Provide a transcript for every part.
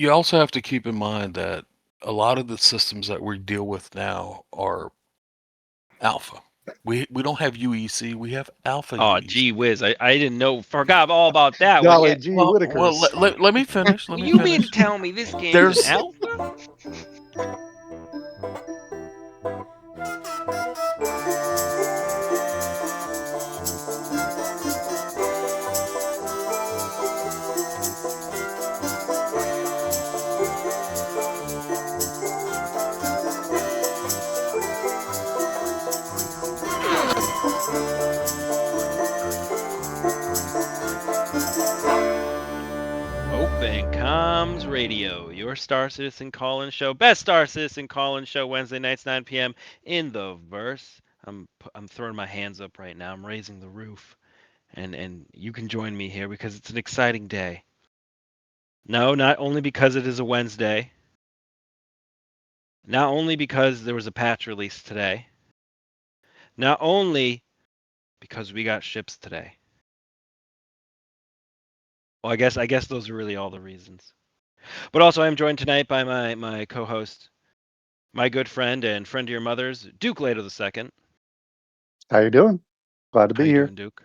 You also have to keep in mind that a lot of the systems that we deal with now are alpha. We don't have UEC, we have alpha Oh, UEC. gee whiz! I didn't know. Forgot all about that one. Golly Yeah. gee Well, Whittakers. let me finish. Let me You mean to finish. tell me this game's an There's alpha? Open Comms Radio, your Star Citizen call-in show, best Star Citizen call-in show, Wednesday nights 9 p.m. in the verse. I'm throwing my hands up right now. I'm raising the roof, and you can join me here because it's an exciting day. No, not only because it is a Wednesday, not only because there was a patch release today, not only because we got ships today. Well, I guess those are really all the reasons. But also, I'm joined tonight by my co-host, my good friend and friend of your mother's, Duke Lato II. How you doing? Glad to How be you here. doing, Duke?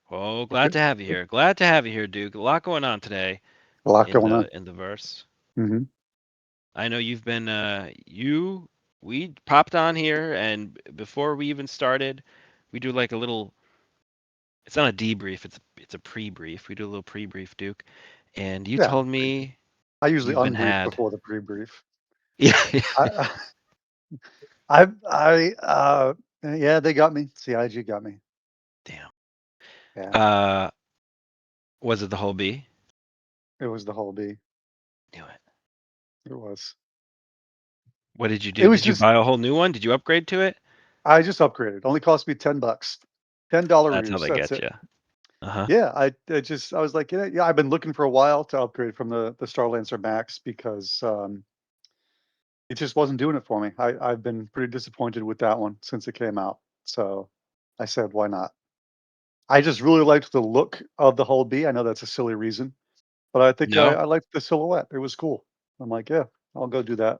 Oh, glad Okay. to have you here. Glad to have you here, Duke. A lot going on today A lot in going the on. in the verse. Hmm. I know you've been we popped on here, and before we even started, we do like a little. It's not a debrief. It's a pre-brief. We do a little pre-brief, Duke. And you Yeah. told me I usually you've been unbrief had. before the pre-brief. Yeah. I, I yeah, they got me. CIG got me. Damn. Yeah, Uh, was it the whole B? it was the whole B. Knew it. It was. What did you It do? was Did you just. buy a whole new one? Did you upgrade to it? I just upgraded. Only cost me $10. $10 That's how ruse. they That's get it. you. Uh-huh. Yeah, I was like, yeah, I've been looking for a while to upgrade from the Starlancer Max because it just wasn't doing it for me. I've been pretty disappointed with that one since it came out. So I said, why not? I just really liked the look of the whole B. I know that's a silly reason, but I think No, I liked the silhouette. It was cool. I'm like, yeah, I'll go do that.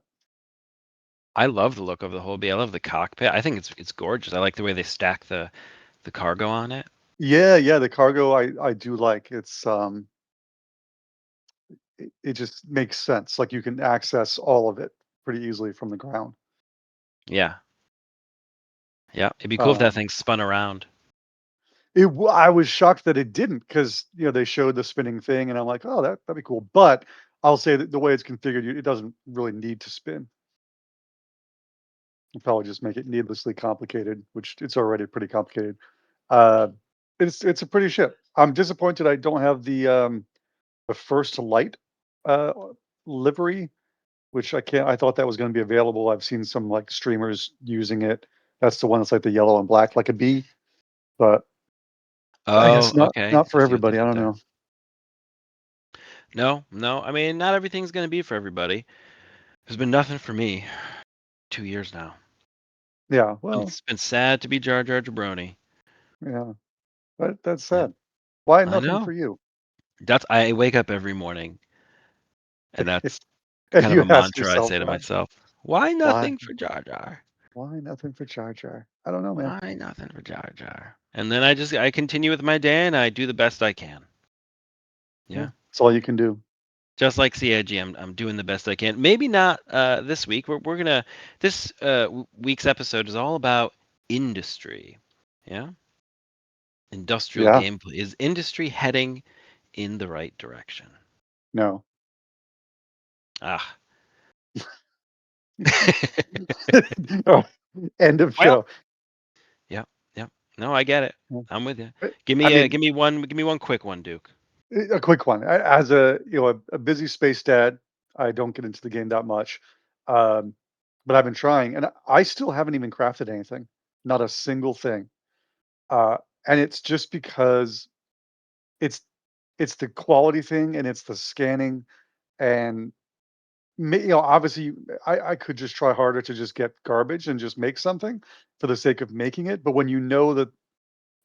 I love the look of the whole B. I love the cockpit. I think it's gorgeous. I like the way they stack the cargo on it. Yeah, yeah, the cargo I do like. It just makes sense. Like you can access all of it pretty easily from the ground. Yeah. Yeah. It'd be cool if that Um, thing spun around. I was shocked that it didn't because they showed the spinning thing, and I'm like, oh, that'd be cool. But I'll say that the way it's configured, it doesn't really need to spin. It'll probably just make it needlessly complicated, which it's already pretty complicated. Uh, it's a pretty ship. I'm disappointed I don't have the first light uh, livery, which I can't. I thought that was going to be available. I've seen some like streamers using it. That's the one that's like the yellow and black, like a bee. But I Oh, guess not okay. not I for see what they everybody. I did don't there. know. No, no. I mean, not everything's gonna be for everybody. There's been nothing for me 2 years now. Yeah. Well. It's been sad to be Jar Jar Jabroni. Yeah. But that's Yeah, sad. Why I nothing know. for you? I wake up every morning, and that's And kind of you a ask mantra I yourself say to that. myself. Why Why? nothing for Jar Jar? Why nothing for Jar Jar? I don't know, man. Why nothing for Jar Jar? And then I continue with my day and I do the best I can. Yeah. Yeah. That's all you can do. Just like CIG, I'm doing the best I can. Maybe not this week. We're gonna this week's episode is all about industry. Yeah. Industrial Yeah. gameplay. Is industry heading in the right direction? No. Ah. Oh, end of Well, show. yeah, yeah. No, I get it. Yeah. I'm with you. But, Give I me mean, give me one quick one, Duke. a quick one. As a busy space dad, I don't get into the game that much. Um, but I've been trying, and I still haven't even crafted anything. Not a single thing. Uh, and it's just because it's it's the quality thing, and it's the scanning, and obviously, I could just try harder to just get garbage and just make something for the sake of making it. But when you know that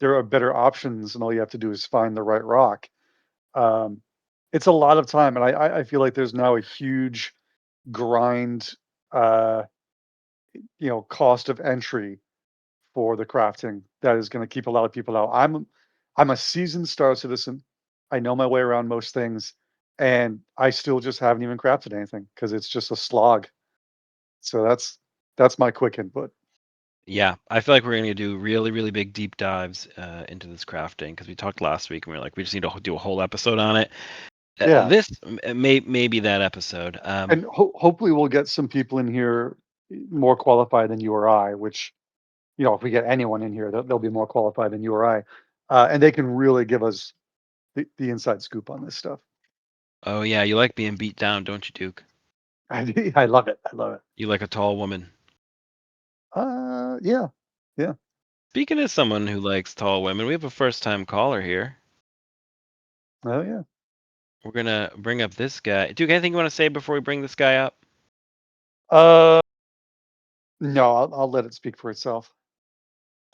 there are better options, and all you have to do is find the right rock, um, it's a lot of time, and I feel like there's now a huge grind, uh, cost of entry for the crafting that is going to keep a lot of people out. I'm a seasoned Star Citizen. I know my way around most things, and I still just haven't even crafted anything because it's just a slog. So that's my quick input. Yeah, I feel like we're going to do really, really big deep dives into this crafting because we talked last week and we were like, we just need to do a whole episode on it. Yeah. This may be that episode. And hopefully we'll get some people in here more qualified than you or I, which, if we get anyone in here, they'll be more qualified than you or I. And they can really give us the inside scoop on this stuff. Oh yeah, you like being beat down, don't you, Duke? I love it. I love it. You like a tall woman. Yeah. Speaking of someone who likes tall women, we have a first-time caller here. Oh yeah. We're gonna bring up this guy. Duke, anything you want to say before we bring this guy up? No, I'll let it speak for itself.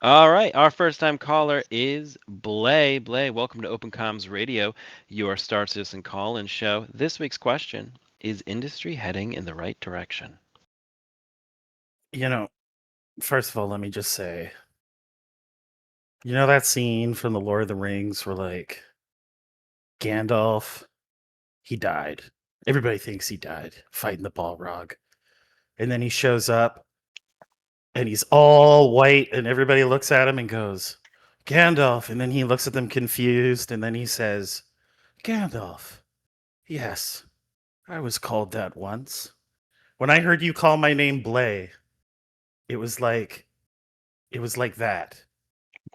All right, our first-time caller is Blay. Blay, welcome to Open Comms Radio, your Star Citizen call-in show. This week's question: is industry heading in the right direction? First of all, let me just say, that scene from The Lord of the Rings where, like, Gandalf, he died. Everybody thinks he died fighting the Balrog. And then he shows up and he's all white and everybody looks at him and goes, Gandalf. And then he looks at them confused and then he says, Gandalf, yes, I was called that once. When I heard you call my name Blay, it was like that.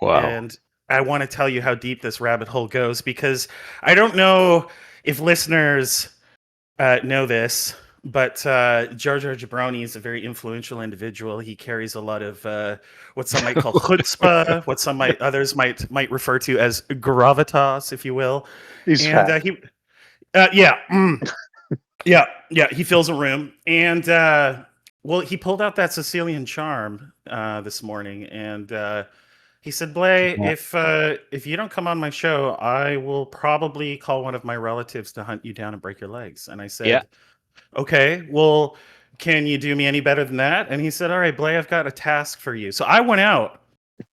Wow. And I want to tell you how deep this rabbit hole goes because I don't know if listeners know this, but Jar Jar Jabroni is a very influential individual. He carries a lot of what some might call chutzpah, what some others might refer to as gravitas, if you will. He's fat. He fills a room, and he pulled out that Sicilian charm this morning, and he said, "Blay, if you don't come on my show, I will probably call one of my relatives to hunt you down and break your legs." And I said, Yeah. "Okay, well, can you do me any better than that?" And he said, "All right, Blay, I've got a task for you." So I went out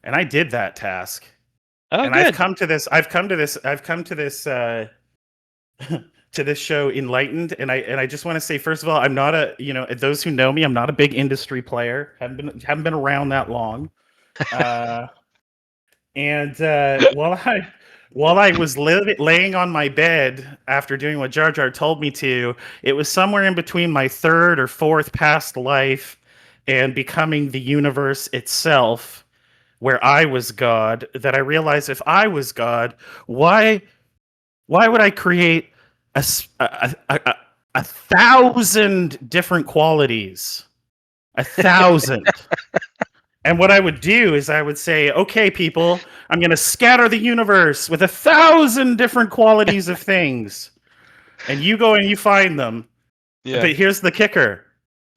and I did that task. Oh, and good. I've come to this to this show enlightened, and I just want to say, first of all, I'm not those who know me, I'm not a big industry player. Haven't been around that long. And while I was laying on my bed after doing what Jar Jar told me to, it was somewhere in between my third or fourth past life and becoming the universe itself, where I was God, that I realized if I was God, why would I create a 1,000 different qualities? 1,000. And what I would do is I would say, okay, people, I'm going to scatter the universe with 1,000 different qualities of things. And you go and you find them. Yeah. But here's the kicker.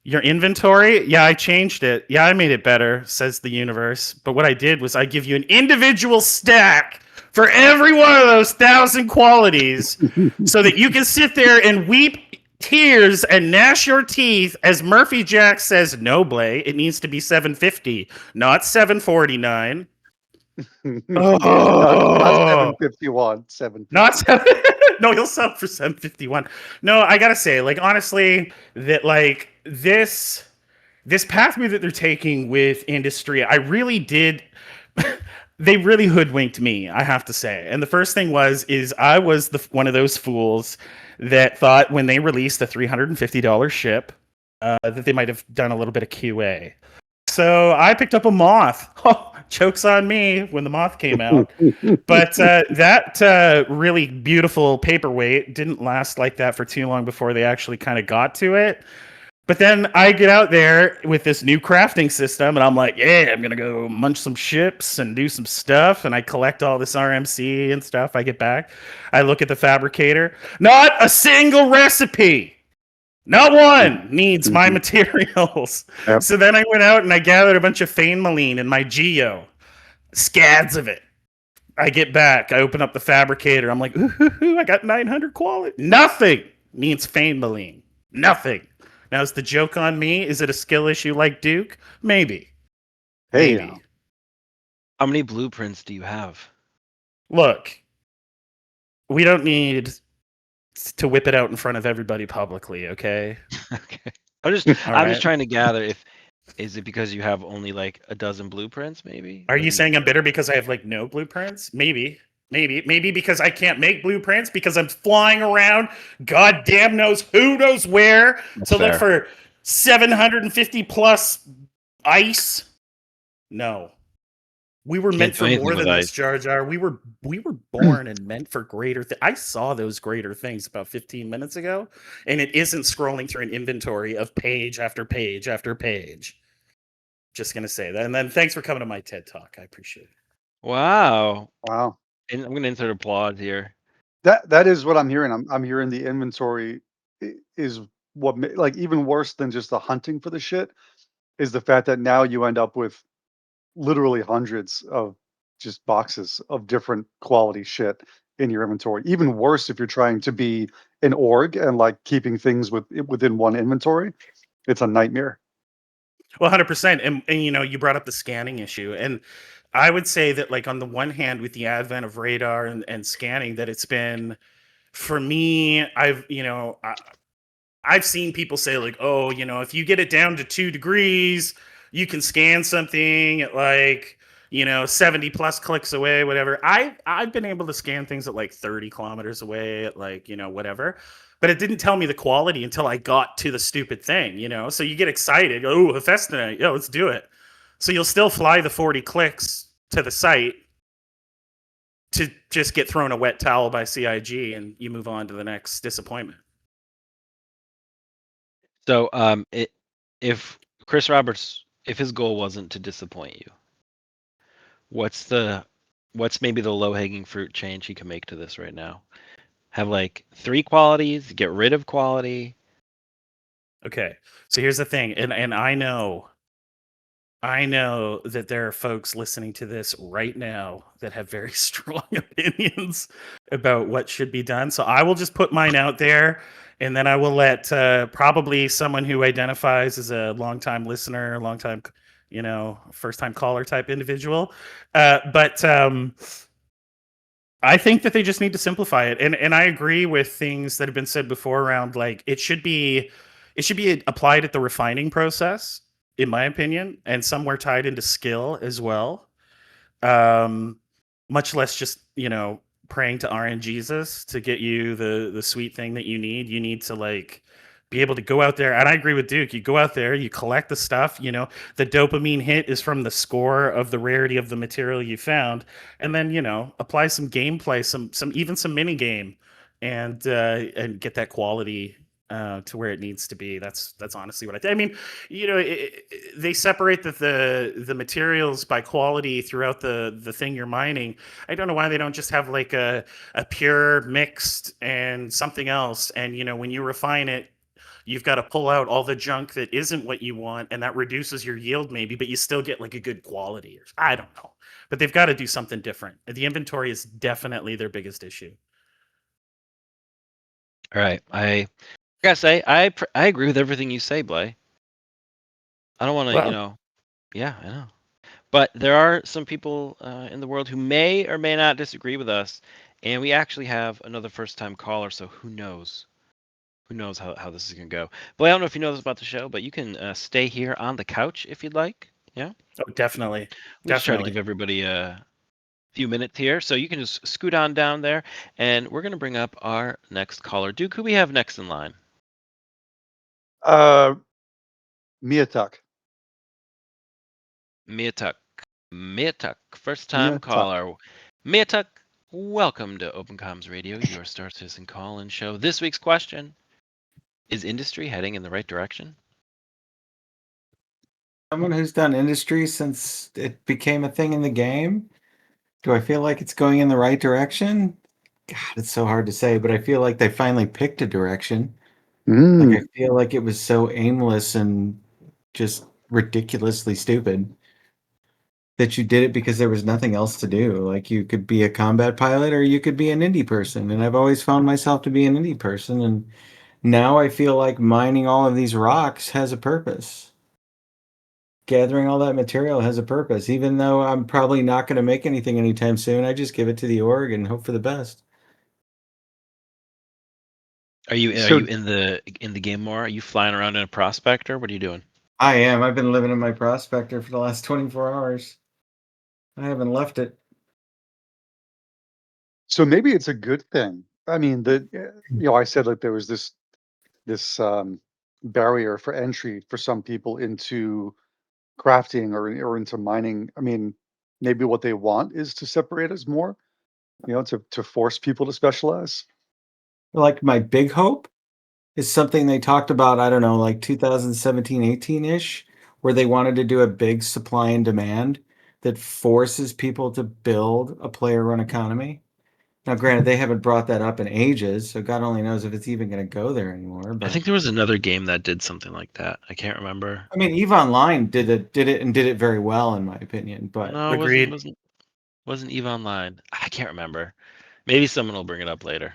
Your inventory, yeah, I changed it. Yeah, I made it better, says the universe. But what I did was I give you an individual stack for every one of those 1,000 qualities so that you can sit there and weep tears and gnash your teeth as Murphy Jack says, no, Blay, it needs to be $750, not $749. Not 751. 750. Not 7. No, he'll sell for $751. No, I gotta say, like, honestly, that like this pathway that they're taking with industry, I really did. They really hoodwinked me, I have to say. And the first thing is I was one of those fools that thought when they released the $350 ship that they might have done a little bit of QA. So I picked up a Moth. Oh, joke's on me when the Moth came out. But that really beautiful paperweight didn't last like that for too long before they actually kind of got to it. But then I get out there with this new crafting system, and I'm like, yeah, I'm going to go munch some ships and do some stuff. And I collect all this RMC and stuff. I get back. I look at the fabricator. Not a single recipe. Not one needs my materials. Yep. So then I went out and I gathered a bunch of Fainmaline in my Geo. Scads of it. I get back. I open up the fabricator. I'm like, ooh, I got 900 quality. Nothing means Fainbaline. Nothing. Now, is the joke on me? Is it a skill issue like Duke? Maybe. Hey, Maybe. now. How many blueprints do you have? Look, we don't need to whip it out in front of everybody publicly, okay? Okay. I'm just All I'm right. just trying to gather if is it because you have only like a dozen blueprints, maybe? Are Or you do saying I'm bitter because I have like no blueprints? Maybe. Maybe because I can't make blueprints because I'm flying around goddamn knows who knows where That's to look fair. for 750 plus ice. No. We were Can't meant do for anything more with than this, ice. Jar Jar. We were born and meant for greater things. I saw those greater things about 15 minutes ago, and it isn't scrolling through an inventory of page after page after page. Just gonna say that. And then thanks for coming to my TED Talk. I appreciate it. Wow. Wow. And I'm gonna insert applause here. That is what I'm hearing. I'm hearing the inventory is what like even worse than just the hunting for the shit is the fact that now you end up with literally hundreds of just boxes of different quality shit in your inventory. Even worse if you're trying to be an org and like keeping things within one inventory. It's a nightmare. Well, 100%. And you know, you brought up the scanning issue. And I would say that, like, on the one hand, with the advent of radar and scanning, that it's been, for me, I've seen people say, like, oh, you know, if you get it down to 2 degrees, you can scan something at like, 70 plus clicks away, whatever. I've been able to scan things at like 30 kilometers away at like, whatever. But it didn't tell me the quality until I got to the stupid thing. So you get excited. Oh, Hephaestonite. Yeah, let's do it. So you'll still fly the 40 clicks to the site to just get thrown a wet towel by CIG and you move on to the next disappointment. So if Chris Roberts, if his goal wasn't to disappoint you, what's maybe the low hanging fruit change he can make to this right now? Have like 3 qualities, get rid of quality. Okay. So here's the thing, and I know that there are folks listening to this right now that have very strong opinions about what should be done. So I will just put mine out there, and then I will let probably someone who identifies as a longtime listener, longtime, first time caller type individual. But I think that they just need to simplify it, and I agree with things that have been said before around like it should be applied at the refining process, in my opinion, and somewhere tied into skill as well. Much less just praying to RNGesus to get you the sweet thing that you need. You need to like be able to go out there, and I agree with Duke. You go out there, you collect the stuff. The dopamine hit is from the score of the rarity of the material you found, and then apply some gameplay, some mini game, and get that quality to where it needs to be. That's honestly what I think. I mean, they separate the materials by quality throughout the thing you're mining. I don't know why they don't just have like a pure mixed and something else. And when you refine it, you've got to pull out all the junk that isn't what you want, and that reduces your yield maybe, but you still get like a good quality. I don't know, but they've got to do something different. The inventory is definitely their biggest issue. All right. I gotta say, I agree with everything you say, Blay. I don't want to, Well, yeah, I know. But there are some people in the world who may or may not disagree with us, and we actually have another first-time caller, so who knows? Who knows how this is going to go. Blay, I don't know if you know this about the show, but you can stay here on the couch if you'd like. Yeah? oh, definitely. We'll just try to give everybody a few minutes here, so you can just scoot on down there, and we're going to bring up our next caller. Duke, who we have next in line? Miatuk. Miatuk, first-time caller. Miatuk, welcome to Open Comms Radio, your Star Citizen call-in show. This week's question: is industry heading in the right direction? Someone who's done industry since it became a thing in the game, do I feel like it's going in the right direction? God, it's so hard to say, but I feel like they finally picked a direction. Like, I feel like it was so aimless and just ridiculously stupid. that you did it because there was nothing else to do. Like you could be a combat pilot or you could be an indie person. And I've always found myself to be an indie person. And now I feel like mining all of these rocks has a purpose. Gathering all that material has a purpose. Even though I'm probably not going to make anything anytime soon, I just give it to the org and hope for the best. Are you So- in the game more? Are you flying around in a prospector? What are you doing? I am. I've been living in my prospector for the last 24 hours. I haven't left it. So maybe it's a good thing. I mean, I said like there was this barrier for entry for some people into crafting or into mining. I mean, maybe what they want is to separate us more, to force people to specialize. Like my big hope is something they talked about, I don't know, like 2017, 18-ish, where they wanted to do a big supply and demand that forces people to build a player-run economy. Now, granted, they haven't brought that up in ages, so God only knows if it's even going to go there anymore. I But think there was another game that did something like that. I can't remember. I mean, EVE Online did it very well, in my opinion. But No, it Agreed. wasn't EVE Online. I can't remember. Maybe someone will bring it up later.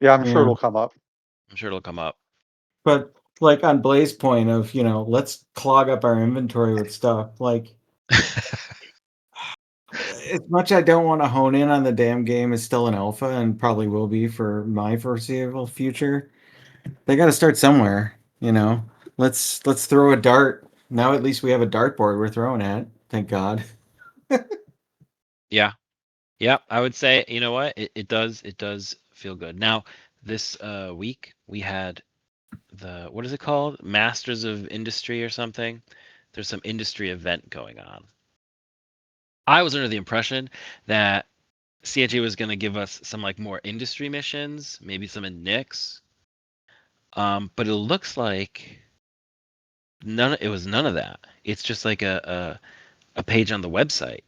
Yeah, I'm sure Yeah. it'll come up. I'm sure it'll come up. but like on Blaze point of, let's clog up our inventory with stuff. Like as much I don't want to hone in on the damn game is still an alpha and probably will be for my foreseeable future. They got to start somewhere, Let's throw a dart. Now at least we have a dartboard we're throwing at. Thank God. Yeah. Yeah, I would say, you know what? It does feel good. Now, this week we had what is it called? Masters of Industry or something. There's some industry event going on. I was under the impression that CNG was going to give us some like more industry missions, maybe some in Nyx. But it looks like it was none of that. It's just like a page on the website.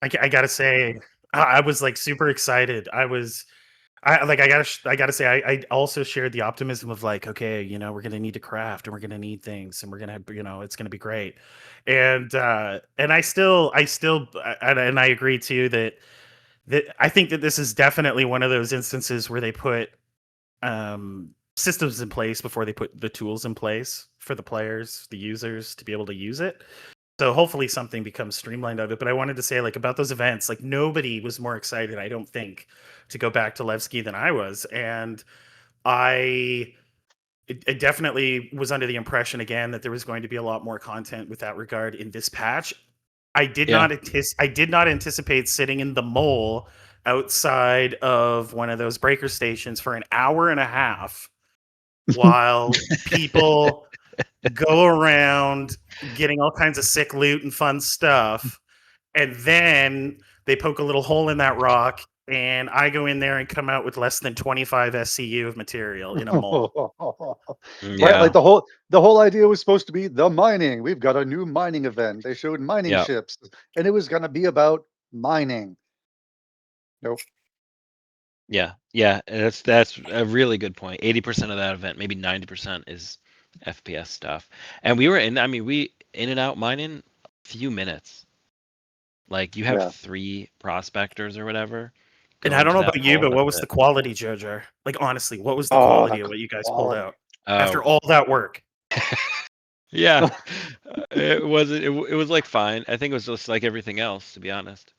I gotta say, I was like super excited. I gotta say, I also shared the optimism of like, okay, we're gonna need to craft and we're gonna need things and we're gonna, it's gonna be great. And I still, and I agree too that I think that this is definitely one of those instances where they put systems in place before they put the tools in place for the players, the users to be able to use it. So hopefully something becomes streamlined of it. But I wanted to say like about those events, like nobody was more excited, I don't think, to go back to Levski than I was. And I definitely was under the impression again that there was going to be a lot more content with that regard in this patch. I did Yeah. not anticipate sitting in the mole outside of one of those breaker stations for an hour and a half while people go around getting all kinds of sick loot and fun stuff, and then they poke a little hole in that rock and I go in there and come out with less than 25 SCU of material in a mole. Right, Yeah. like the whole idea was supposed to be the mining. We've got a new mining event. They showed mining Yep. ships, and it was going to be about mining. Nope. Yeah, yeah, that's a really good point. 80% of that event, maybe 90% is FPS stuff. And we were we in and out mining a few minutes. Like you have Yeah. 3 prospectors or whatever. And go I don't into know that about you, hole, but what that's was it. the quality, Jojo? Like honestly, what was the Oh, quality the of what you guys pulled quality. out after Oh, all that work? yeah. It was like fine. I think it was just like everything else, to be honest.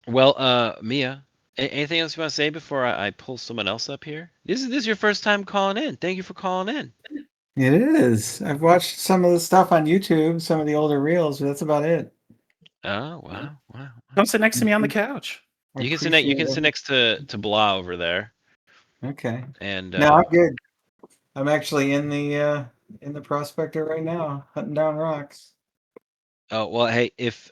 Well, Mia, anything else you want to say before I pull someone else up here? This is your first time calling in. Thank you for calling in. It is. I've watched some of the stuff on YouTube, some of the older reels, but that's about it. Oh, wow. Come sit next to me on the couch. I You can sit appreciate next to Blah over there. it. Okay. And No, I'm good. I'm actually in the prospector right now, hunting down rocks. oh well, hey, if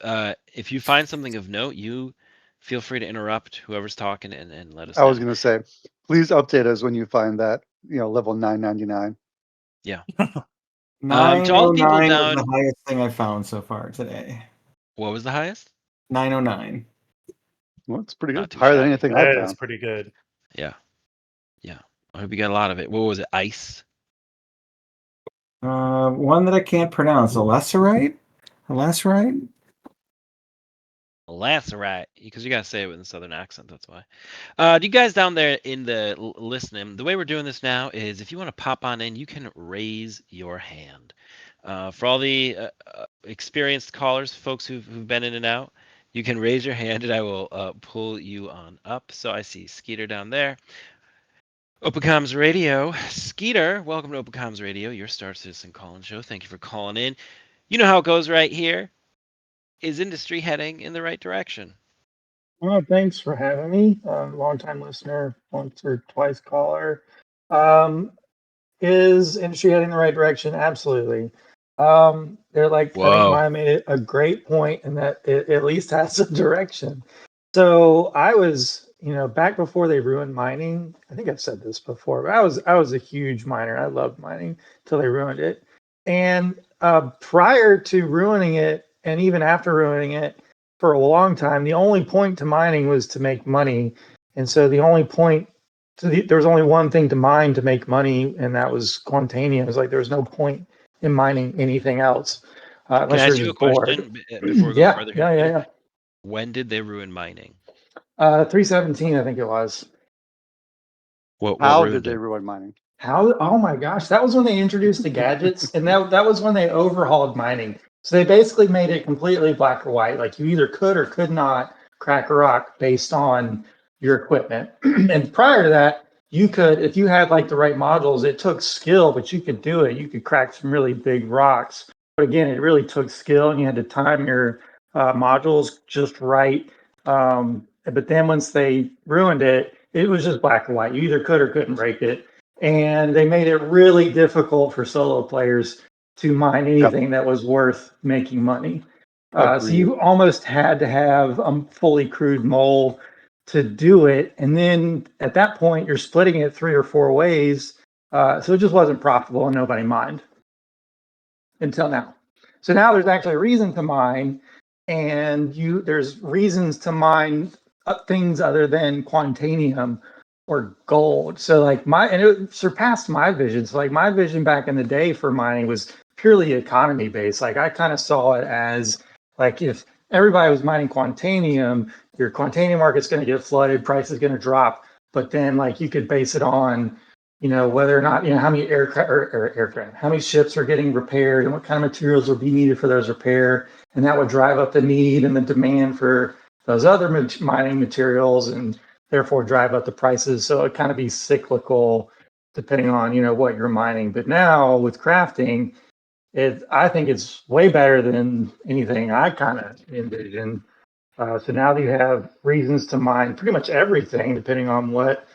you find something of note, you feel free to interrupt whoever's talking and let us I was know. going to say, please update us when you find that, level 999. Yeah. 909 to all the people was down, the highest thing I found so far today. what was the highest? 909. Well, it's pretty Not good. too Higher than shabby. anything I That is found. pretty good. Yeah. I hope you got a lot of it. What was it? Ice? One that I can't pronounce. Lacerite? Lancerite, because you gotta say it with a southern accent. That's why. Do you guys down there in the listening? The way we're doing this now is, if you want to pop on in, you can raise your hand. For all the experienced callers, folks who've been in and out, you can raise your hand, and I will pull you on up. So I see Skeeter down there. Open Comms Radio, Skeeter, welcome to Open Comms Radio, your Star Citizen call-in show. Thank you for calling in. You know how it goes right here. Is industry heading in the right direction? Well, thanks for having me. Long-time listener, once or twice caller. Is industry heading in the right direction? Absolutely. They're like, I think Whoa. Maya made it a great point in that it at least has a direction. So I was, back before they ruined mining. I think I've said this before, but I was a huge miner. I loved mining till they ruined it. And prior to ruining it, and even after ruining it, for a long time, the only point to mining was to make money. And so the only point there was only one thing to mine to make money, and that was Quantanium. It was like there was no point in mining anything else Can unless I you're ask you a just bored. question before we go Yeah, further here? yeah. When did they ruin mining? 317, I think it was. What How ruined did they it? ruin mining? How? Oh my gosh, that was when they introduced the gadgets, and that was when they overhauled mining. So they basically made it completely black or white. Like you either could or could not crack a rock based on your equipment. And prior to that, you could, if you had like the right modules, it took skill, but you could do it. You could crack some really big rocks. But again, it really took skill, and you had to time your modules just right. But then once they ruined it, it was just black and white. You either could or couldn't break it. And they made it really difficult for solo players to mine anything that was worth making money. So Agreed. you almost had to have a fully crewed mole to do it. And then at that point, you're splitting it 3 or 4 ways. So it just wasn't profitable and nobody mined until now. So now there's actually a reason to mine, and there's reasons to mine things other than Quantanium or gold. So like and it surpassed my vision. So like my vision back in the day for mining was purely economy based. Like I kind of saw it as like, if everybody was mining Quantanium, your Quantanium market's going to get flooded, price is going to drop. But then like you could base it on, whether or not, how many aircraft, how many ships are getting repaired and what kind of materials will be needed for those repair. And that would drive up the need and the demand for those other mining materials, and therefore drive up the prices. So it kind of be cyclical depending on, what you're mining. But now with crafting, I think it's way better than anything I kind of envisioned. So now you have reasons to mine pretty much everything depending on what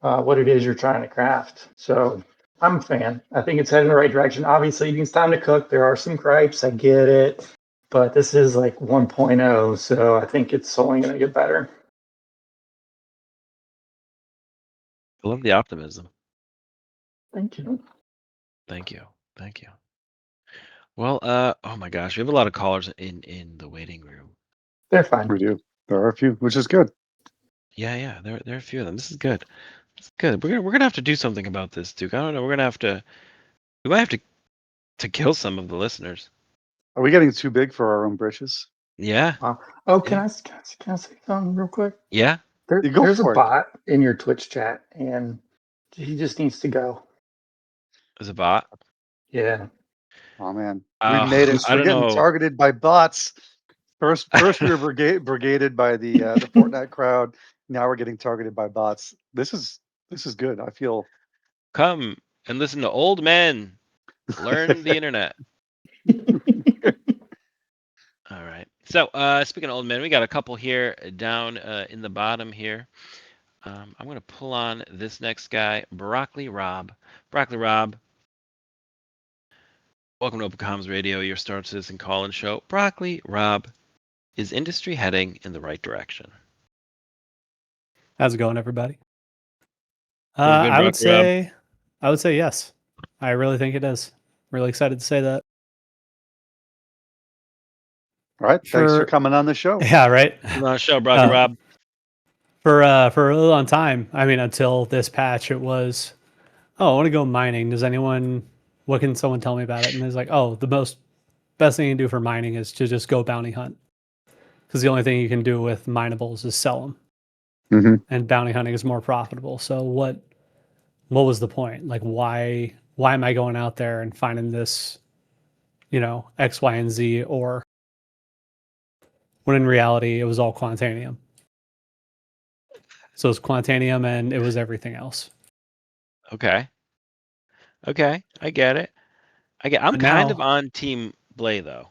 it is you're trying to craft. So I'm a fan. I think it's heading in the right direction. Obviously, it's time to cook. There are some gripes. I get it. But this is like 1.0, so I think it's only going to get better. I love the optimism. Thank you. Thank you. Well, oh my gosh, we have a lot of callers in the waiting room. They're fine. We do. There are a few, which is good. Yeah, there are a few of them. This is good. It's good. We're gonna have to do something about this, Duke. I don't know. We might have to kill some of the listeners. Are we getting too big for our own britches? Yeah. Oh, can I say something real quick? Yeah. You go There's for a it. bot in your Twitch chat, and he just needs to go. There's a bot. Yeah. Oh man, Uh, we made it. I We're don't getting know. targeted by bots. First we were brigaded by the Fortnite crowd. Now we're getting targeted by bots. This is good. I feel. Come and listen to old men learn the internet. All right. So, speaking of old men, we got a couple here down in the bottom here. I'm going to pull on this next guy, Broccoli Rob. Broccoli Rob, welcome to Open Comms Radio, your Star Citizen call-in show. Broccoli Rob, is industry heading in the right direction? How's it going, everybody? Doing good, I would Broccoli Rob. say yes. I really think it is. Really excited to say that. All right. Thanks for For- coming on the show. Yeah, right. Come on the show, Broccoli Rob. For a really long time, I mean, until this patch, it was, oh, I want to go mining. What can someone tell me about it? And it's like, oh, the best thing you can do for mining is to just go bounty hunt. because the only thing you can do with minables is sell them, Mhm. and bounty hunting is more profitable. So what was the point? Like, why am I going out there and finding this, X, Y, and Z, or when in reality it was all Quantanium. So it's Quantanium and it was everything else. Okay. Okay, I get it. I'm But kind of now- on Team Blay though,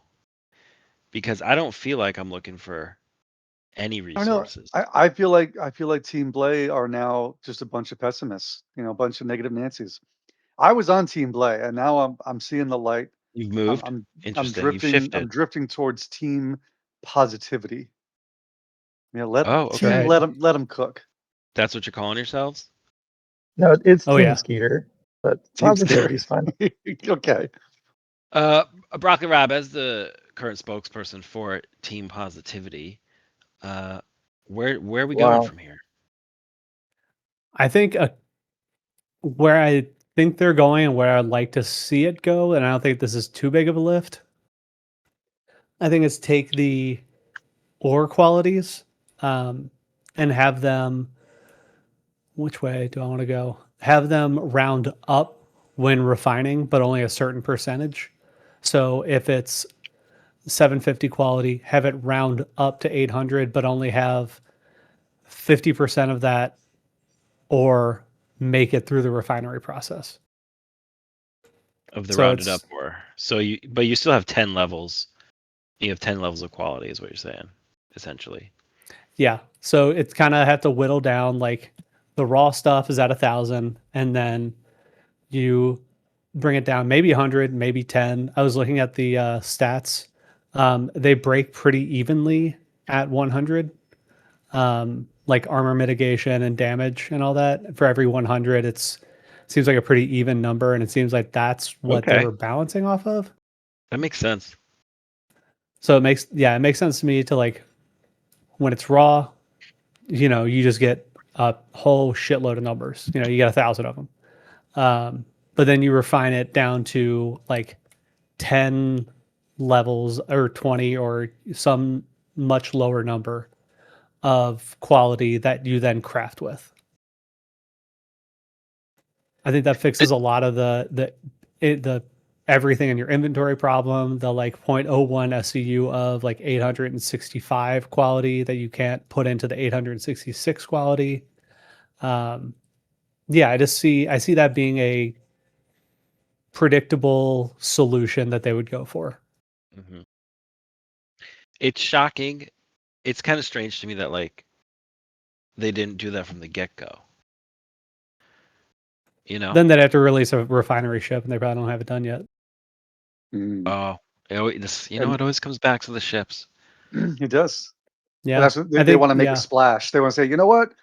because I don't feel like I'm looking for any I don't know. resources. I feel like Team Blay are now just a bunch of pessimists. A bunch of negative Nancy's. I was on Team Blay, and now I'm seeing the light. You've I'm moved. I'm Interesting. You've shifted. I'm drifting towards Team Positivity. Let Oh, team okay. let them cook. That's what you're calling yourselves? No, it's Oh, Team yeah. Skeeter, but Team positivity's fine. Okay. Broccoli Rob, as the current spokesperson for Team Positivity, where are we going Wow. from here? I think where I think they're going and where I'd like to see it go, and I don't think this is too big of a lift. I think it's take the ore qualities and have them. Which way do I want to go? Have them round up when refining, but only a certain percentage. So if it's 750 quality, have it round up to 800, but only have 50% of that, or make it through the refinery process. Of the So rounded up it's- ore. So but you still have 10 levels. You have 10 levels of quality is what you're saying, essentially. Yeah. So it's kind of have to whittle down, like the raw stuff is at 1,000, and then you bring it down maybe 100, maybe 10. I was looking at the stats. They break pretty evenly at 100. Like armor mitigation and damage and all that. For every 100, seems like a pretty even number, and it seems like that's what they Okay. were balancing off of. That makes sense. So it makes sense to me to, like, when it's raw, you just get a whole shitload of numbers. You get 1,000 of them. But then you refine it down to like 10 levels or 20 or some much lower number of quality that you then craft with. I think that fixes a lot of the everything in your inventory problem, the like 0.01 SCU of like 865 quality that you can't put into the 866 quality. Yeah, I see that being a predictable solution that they would go for. Hmm. It's shocking. It's kind of strange to me that like they didn't do that from the get-go. Then they'd have to release a refinery ship, and they probably don't have it done yet. Mm. It always comes back to the ships. It does. Yeah, And that's what they want to make a splash. They want to say, you know what?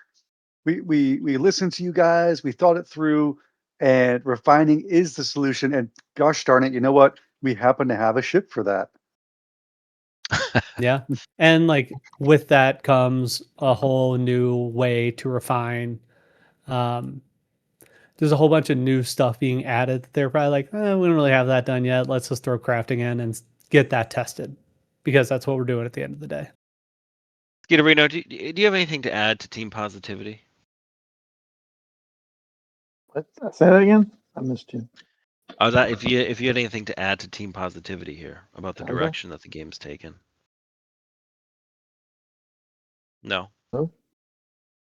We listened to you guys. We thought it through, and refining is the solution. And gosh darn it, you know what? We happen to have a ship for that. Yeah, and like with that comes a whole new way to refine. There's a whole bunch of new stuff being added. They're probably like, we don't really have that done yet. Let's just throw crafting in and get that tested, because that's what we're doing at the end of the day. Skeeterino, do you have anything to add to Team Positivity? Say that again? I missed you. If you had anything to add to Team Positivity here about the Okay. direction that the game's taken. No. No.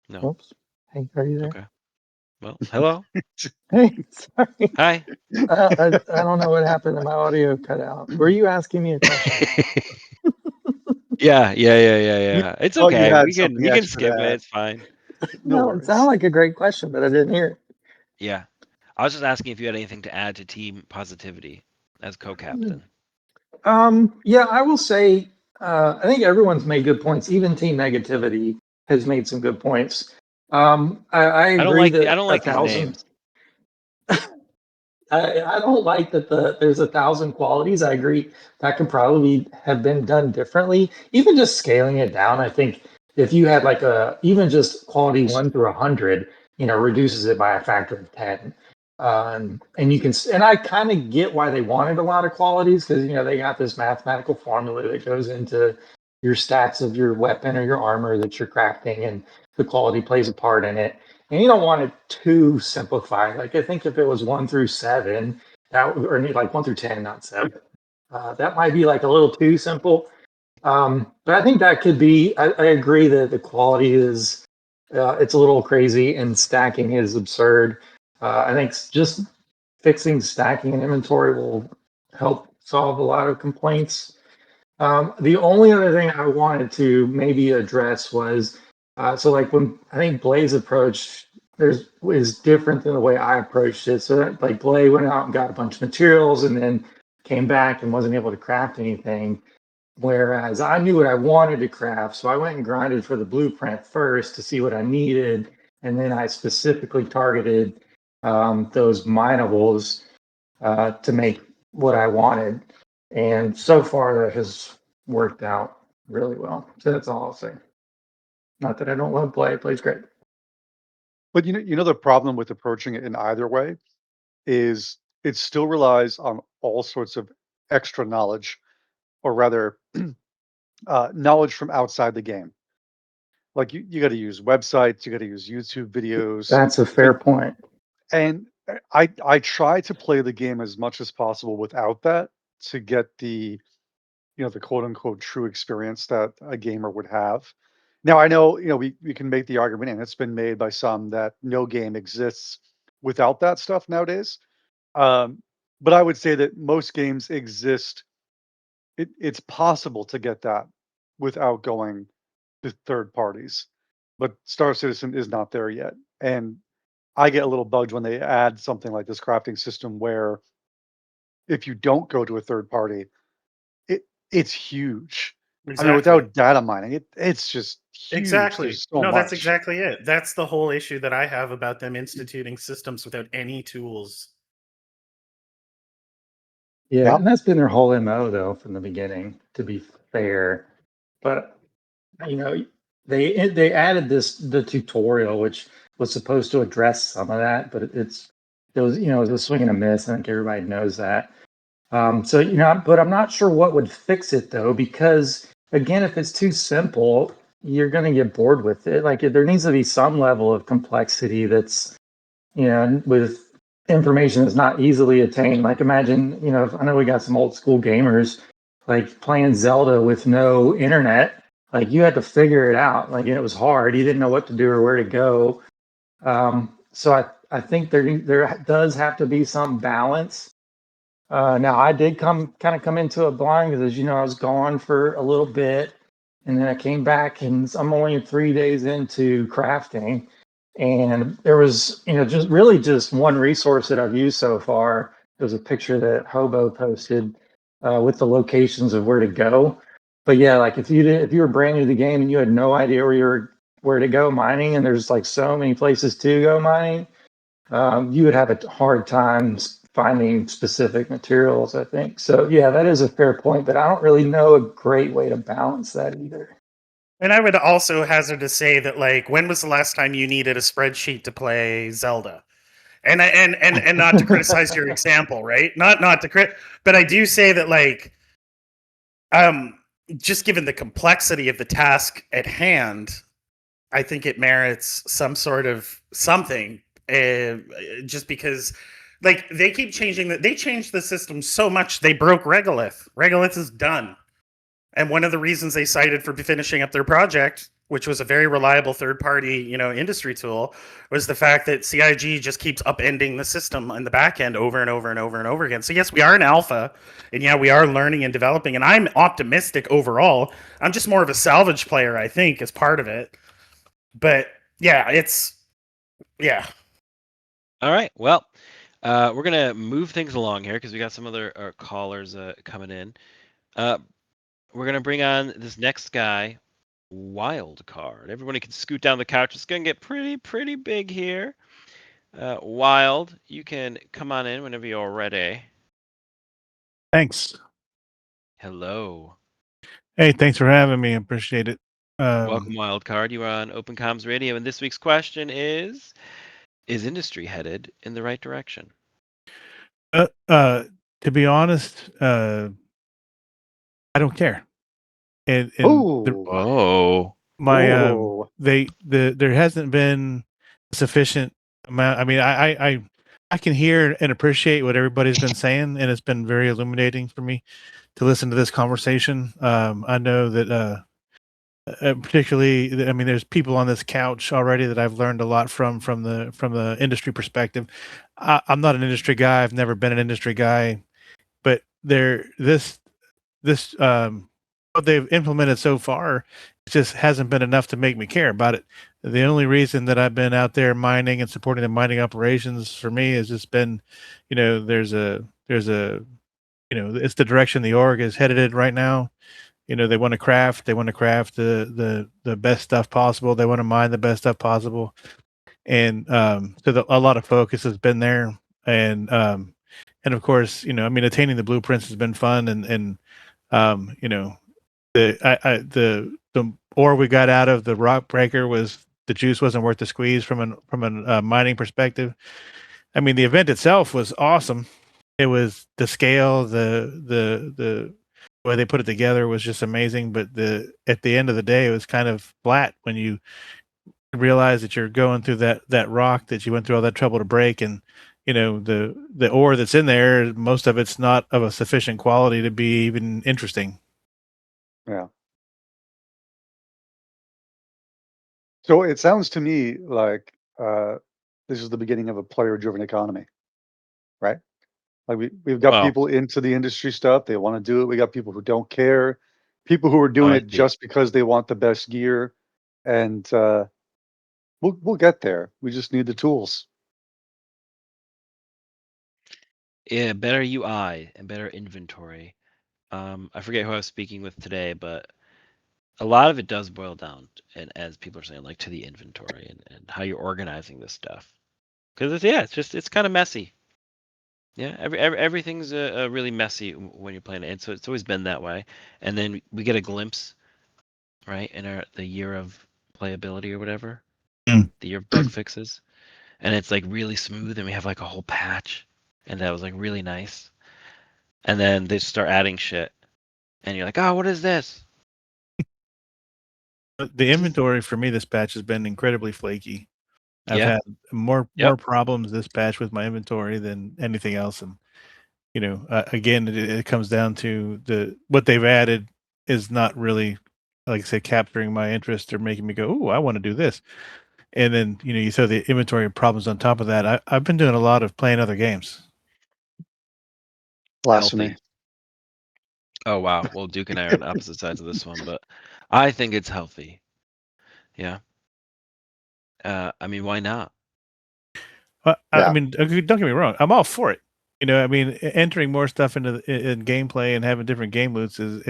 No. Oops. Hey, are you there? Okay. Well, hello. Hey, sorry. Hi. I don't know what happened. My audio cut out. Were you asking me a question? Yeah. It's thought you okay. had We can something extra skip to it. add. It's fine. No It worries. sounded like a great question, but I didn't hear it. Yeah. I was just asking if you had anything to add to Team Positivity as co-captain. Yeah, I will say, I think everyone's made good points. Even Team Negativity has made some good points. I agree that I don't like these 1,000. names. I don't like that there's 1,000 qualities. I agree that could probably have been done differently. Even just scaling it down, I think if you had like even just quality 1 through 100, reduces it by a factor of 10. And I kind of get why they wanted a lot of qualities, because they got this mathematical formula that goes into your stats of your weapon or your armor that you're crafting, and the quality plays a part in it. And you don't want it too simplified. Like I think if it was 1 through 7, or like 1 through 10, not 7, that might be like a little too simple. But I think that could be. I agree that the quality is it's a little crazy and stacking is absurd. I think just fixing stacking and inventory will help solve a lot of complaints. The only other thing I wanted to maybe address was so like when I think Blaze approach is different than the way I approached it. So that, like Blaze went out and got a bunch of materials and then came back and wasn't able to craft anything. Whereas I knew what I wanted to craft, so I went and grinded for the blueprint first to see what I needed, and then I specifically targeted those minables to make what I wanted. And so far, that has worked out really well. So that's all I'll say. Not that I don't love Play; Play's great. But you know the problem with approaching it in either way is it still relies on all sorts of extra knowledge, or rather, knowledge from outside the game. Like you got to use websites, you got to use YouTube videos, That's a fair point. and I try to play the game as much as possible without that to get the the quote unquote true experience that a gamer would have. Now I know we can make the argument, and it's been made by some, that no game exists without that stuff nowadays. Um, but I would say that most games exist. It's possible to get that without going to third parties, but Star Citizen is not there yet. And I get a little bugged when they add something like this crafting system where if you don't go to a third party, it's huge. I mean, Exactly. without data mining, it's just huge. Exactly. There's so No, much. that's exactly it. That's the whole issue that I have about them instituting systems without any tools. Yeah, Yeah. and that's been their whole MO though from the beginning, to be fair. But you know, they added the tutorial, which was supposed to address some of that, but it was it was a swing and a miss. I think everybody knows that. So but I'm not sure what would fix it though, because again, if it's too simple, you're gonna get bored with it. Like there needs to be some level of complexity that's with information that's not easily attained. Like imagine, I know we got some old school gamers like playing Zelda with no internet. Like you had to figure it out. Like it was hard. You didn't know what to do or where to go. So I think there does have to be some balance. Now I did come into it blind because, as you know, I was gone for a little bit, and then I came back, and I'm only 3 days into crafting, and there was just one resource that I've used so far. It was a picture that Hobo posted with the locations of where to go. But yeah, like if you were brand new to the game and you had no idea where to go mining, and there's like so many places to go mining, you would have a hard time finding specific materials, I think. So yeah, that is a fair point, but I don't really know a great way to balance that either. And I would also hazard to say that, like, when was the last time you needed a spreadsheet to play Zelda? And not to criticize your example, right? Not to crit, but I do say that, like, just given the complexity of the task at hand, I think it merits some sort of something. Just because, like, they keep changing they changed the system so much they broke Regolith. Regolith is done. And one of the reasons they cited for finishing up their project, which was a very reliable third-party, industry tool, was the fact that CIG just keeps upending the system in the back end over and over and over and over again. So yes, we are in alpha, and yeah, we are learning and developing, and I'm optimistic overall. I'm just more of a salvage player, I think, as part of it. But yeah, yeah. All right. Well, we're gonna move things along here because we got some other callers coming in. We're gonna bring on this next guy, Wild Card. Everybody can scoot down the couch. It's gonna get pretty big here. Wild, you can come on in whenever you're ready. Thanks. Hello. Hey, thanks for having me. I appreciate it. Welcome, Wild Card. You are on Open Comms Radio, and this week's question is industry headed in the right direction? To be honest, I don't care. and Ooh. Oh, Ooh. there hasn't been sufficient amount. I mean, I can hear and appreciate what everybody's been saying, and it's been very illuminating for me to listen to this conversation. I know that particularly, I mean, there's people on this couch already that I've learned a lot from the industry perspective. I'm not an industry guy. I've never been an industry guy, but this what they've implemented so far just hasn't been enough to make me care about it. The only reason that I've been out there mining and supporting the mining operations for me has just been, there's a it's the direction the org is headed in right now. They want to craft the best stuff possible. They want to mine the best stuff possible. And so a lot of focus has been there. And of course, I mean, attaining the blueprints has been fun, and the ore we got out of the rock breaker the juice wasn't worth the squeeze from a mining perspective. I mean, the event itself was awesome. It was the scale, the way they put it together was just amazing. But at the end of the day, it was kind of flat when you realize that you're going through that rock that you went through all that trouble to break, and the ore that's in there, most of it's not of a sufficient quality to be even interesting. Yeah. So it sounds to me like this is the beginning of a player-driven economy, right? Like we've got Well- people into the industry stuff. They want to do it. We got people who don't care, people who are doing I it do. just because they want the best gear, and we'll get there. We just need the tools. yeah, better UI and better inventory. I forget who I was speaking with today, but a lot of it does boil down, and as people are saying, like to the inventory and how you're organizing this stuff. Because it's kind of messy. Yeah, everything's really messy when you're playing it, and so it's always been that way. And then we get a glimpse, right, in the year of playability or whatever, Mm. the year of bug fixes, and it's like really smooth, and we have like a whole patch, and that was like really nice. And then they start adding shit, and you're like, oh, what is this? The inventory for me this patch has been incredibly flaky. I've Yeah. had more Yep. problems this patch with my inventory than anything else, and again, it comes down to what they've added is not really, like I said, capturing my interest or making me go, "Oh, I want to do this." And then you throw the inventory problems on top of that. I've been doing a lot of playing other games. Blasphemy. Healthy. Oh wow. Well, Duke and I are on opposite sides of this one, but I think it's healthy. Yeah. I mean, why not? I Yeah. mean, don't get me wrong. I'm all for it. I mean, entering more stuff into in gameplay and having different game loops is,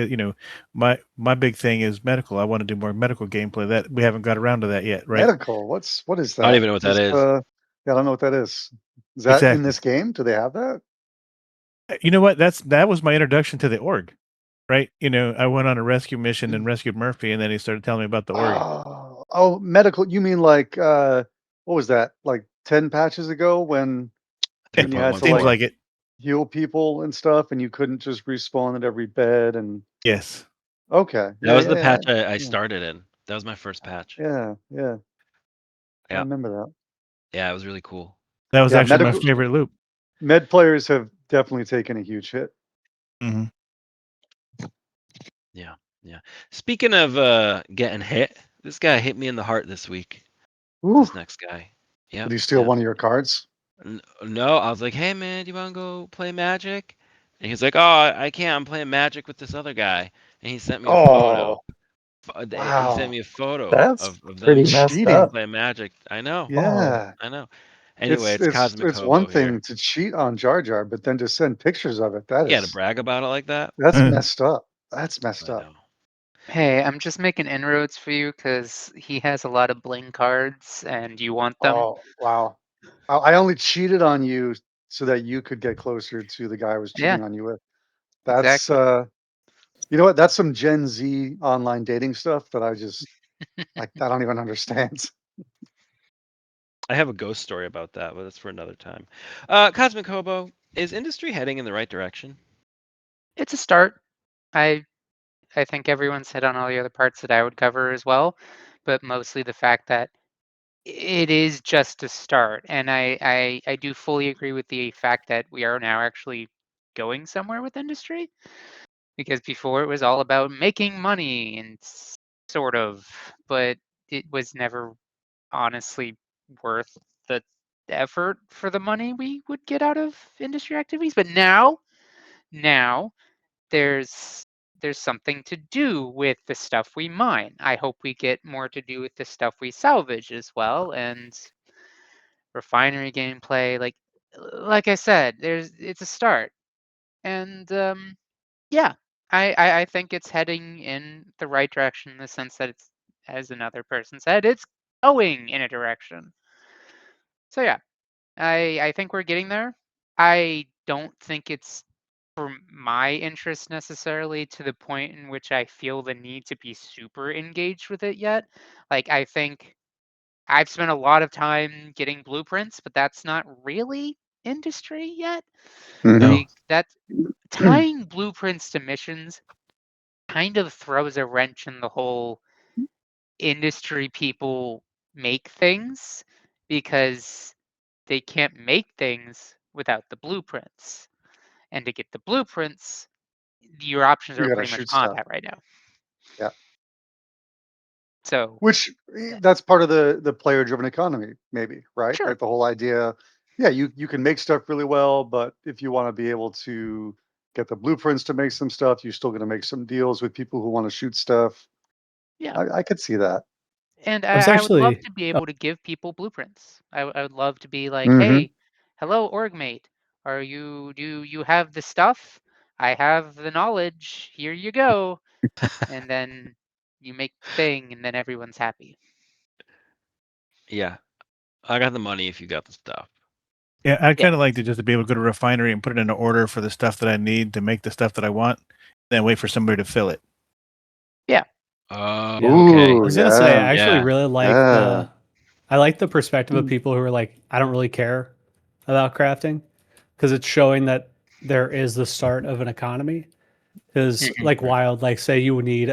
my big thing is medical. I want to do more medical gameplay. That we haven't got around to that yet, right? Medical. What is that? I don't even know what that is. Yeah, I don't know what that is. Is that in Exactly. this game? Do they have that? You know what? That was my introduction to the org, right? I went on a rescue mission and rescued Murphy, and then he started telling me about the org. Oh, medical. You mean like what was that? Like 10 patches ago when I think you had to Seems .14. like it. heal people and stuff, and you couldn't just respawn at every bed and Yes. okay. That was the yeah, patch I yeah. started in. That was my first patch. Yeah. I Yeah. remember that. Yeah, it was really cool. That was Yeah, actually medical- my favorite loop. Med players have definitely taken a huge hit. Hmm. Yeah. Speaking of getting hit, this guy hit me in the heart this week. Ooh, This next guy. Yeah. did he steal one of your cards? No, I was like, hey man, do you want to go play Magic? And he's like, oh, I can't. I'm playing Magic with this other guy. And he sent me a photo. He Wow. sent me a photo That's of them pretty messed cheating. up. playing Magic. I know. Yeah. I know. Anyway, it's it's Cosmic it's one Hobo thing here. to cheat on Jar Jar, but then to send pictures of it, Yeah, to brag about it like that. that's messed up. That's messed I up. know. Hey, I'm just making inroads for you because he has a lot of bling cards and you want them. Oh, wow. I only cheated on you so that you could get closer to the guy I was cheating Yeah, on you with. That's exactly. you know what? That's some Gen Z online dating stuff that I just I don't even understand. I have a ghost story about that, but that's for another time. Cosmic Hobo, is industry heading in the right direction? It's a start. I I think everyone's hit on all the other parts that I would cover as well, but mostly the fact that it is just a start. And I do fully agree with the fact that we are now actually going somewhere with industry, because before it was all about making money and sort of, but it was never honestly worth the effort for the money we would get out of industry activities. But now there's something to do with the stuff we mine. I hope we get more to do with the stuff we salvage as well, and refinery gameplay. Like I said, it's a start, and yeah, I think it's heading in the right direction in the sense that it's, as another person said, it's going in a direction. So yeah, I think we're getting there. I don't think it's for my interest necessarily to the point in which I feel the need to be super engaged with it yet. Like, I think I've spent a lot of time getting blueprints, but that's not really industry yet. Mhm. Like, that tying blueprints to missions kind of throws a wrench in the whole industry people make things, because they can't make things without the blueprints. And to get the blueprints, your options You are gotta pretty much shoot stuff. combat right now. Yeah. So Which yeah. that's part of the player-driven economy, maybe, right? Sure. Like the whole idea, yeah, you can make stuff really well, but if you want to be able to get the blueprints to make some stuff, you're still going to make some deals with people who want to shoot stuff. Yeah. I could see that. And I was I would love actually to be able to give people blueprints. I would love to be like, Hmm. hey, hello, orgmate. Do you have the stuff? I have the knowledge. Here you go. And then you make the thing, and then everyone's happy. Yeah, I got the money if you got the stuff. Yeah, I'd Yeah. kind of like to just be able to go to a refinery and put it in an order for the stuff that I need to make the stuff that I want, then wait for somebody to fill it. Okay. I Ooh, was gonna say yeah. I actually Yeah. really like Yeah. I like the perspective of people who are like, I don't really care about crafting, because it's showing that there is the start of an economy. Because like wild, like say you would need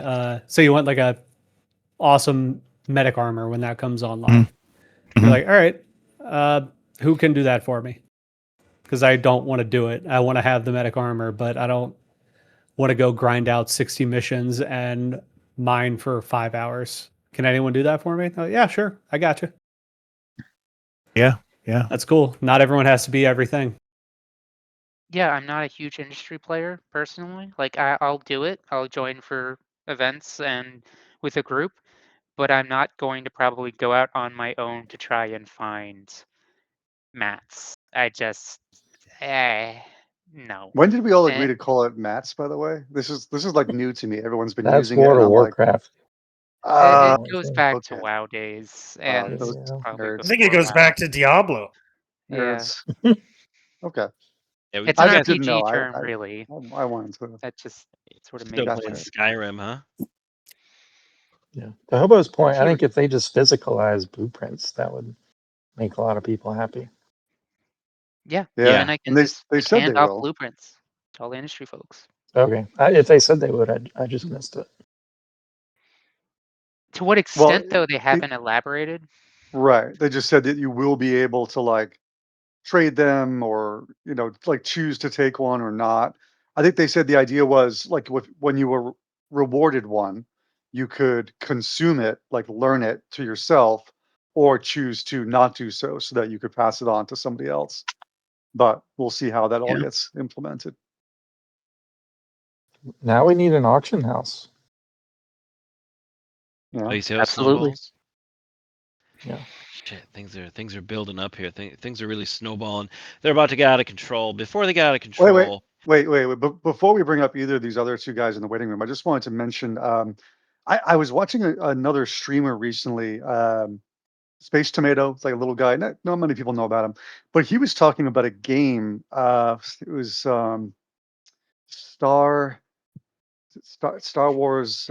say you want like a awesome medic armor when that comes online. Mhm. You're like, all right, who can do that for me? Because I don't want to do it. I want to have the medic armor, but I don't want to go grind out 60 missions and mine for 5 hours. Can anyone do that for me? Oh, yeah, sure. I got you. Yeah, yeah. That's cool. Not everyone has to be everything. Yeah, I'm not a huge industry player personally. Like, I'll do it. I'll join for events and with a group, but I'm not going to probably go out on my own to try and find mats. I just, no. When did we all agree Eh, to call it mats, by the way? This is like new to me. Everyone's been That's using it, World and of I'm like, Warcraft. it ah, I goes think. back to okay. WoW days, Wow, and those Yeah. probably nerds. I think it before goes WoW. back to Diablo. Yeah, Nerds. Okay. Yeah, we it's I an just didn't RPG know. term, really. I wanted to. That just sort of still made playing Gotcha. Skyrim, huh? Yeah. To Hobo's point, I Sure. think if they just physicalize blueprints, that would make a lot of people happy. Yeah, Yeah. and I can And they just they like said hand they off will. blueprints to all the industry folks. Okay. If they said they would, I just missed it. To what Well, extent, though, they they haven't elaborated. right. They just said that you will be able to like trade them or, like choose to take one or not. I think they said the idea was like when you were rewarded one, you could consume it, like learn it to yourself, or choose to not do so that you could pass it on to somebody else. But we'll see how that all Yeah. gets implemented. Now we need an auction house. Yeah. Oh, you see how it Absolutely. snowballs? Yeah. Shit, things are building up here. Things are really snowballing. They're about to get out of control. Before they get out of control, Wait. But before we bring up either of these other two guys in the waiting room, I just wanted to mention I was watching another streamer recently, Space Tomato. It's like a little guy. Not many people know about him, but he was talking about a game. It was Star Wars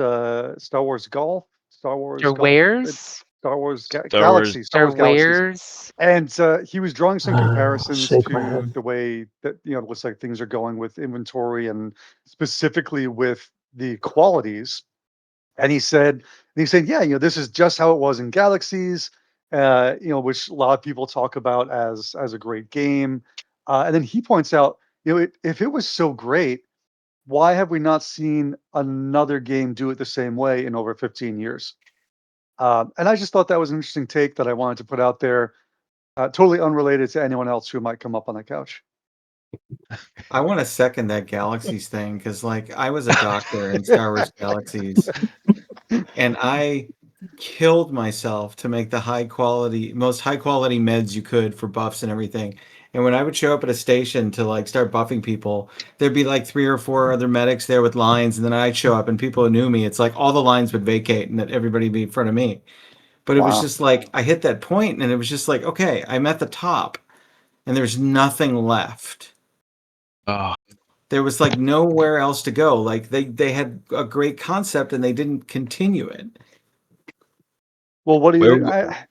Golf, Star Wars Or Golf, wares. Star Wars Star Wars. Galaxy, Star Or Wars Galaxies. wares. And he was drawing some comparisons Shake my to head. the way that it looks like things are going with inventory, and specifically with the qualities, and he said, yeah, this is just how it was in Galaxies, which a lot of people talk about as a great game. And then he points out, if it was so great, why have we not seen another game do it the same way in over 15 years? And I just thought that was an interesting take that I wanted to put out there, totally unrelated to anyone else who might come up on the couch. I want to second that Galaxies thing because, like, I was a doctor in Star Wars Galaxies, and I killed myself to make the most high quality meds you could for buffs and everything. And when I would show up at a station to like start buffing people, there'd be like 3 or 4 other medics there with lines, and then I'd show up and people who knew me, it's like all the lines would vacate and that everybody would be in front of me. But it was Wow. just like I hit that point and it was just like, okay, I'm at the top and there's nothing left. Oh, There was like nowhere else to go. Like they had a great concept and they didn't continue it. Well, what do you? Where-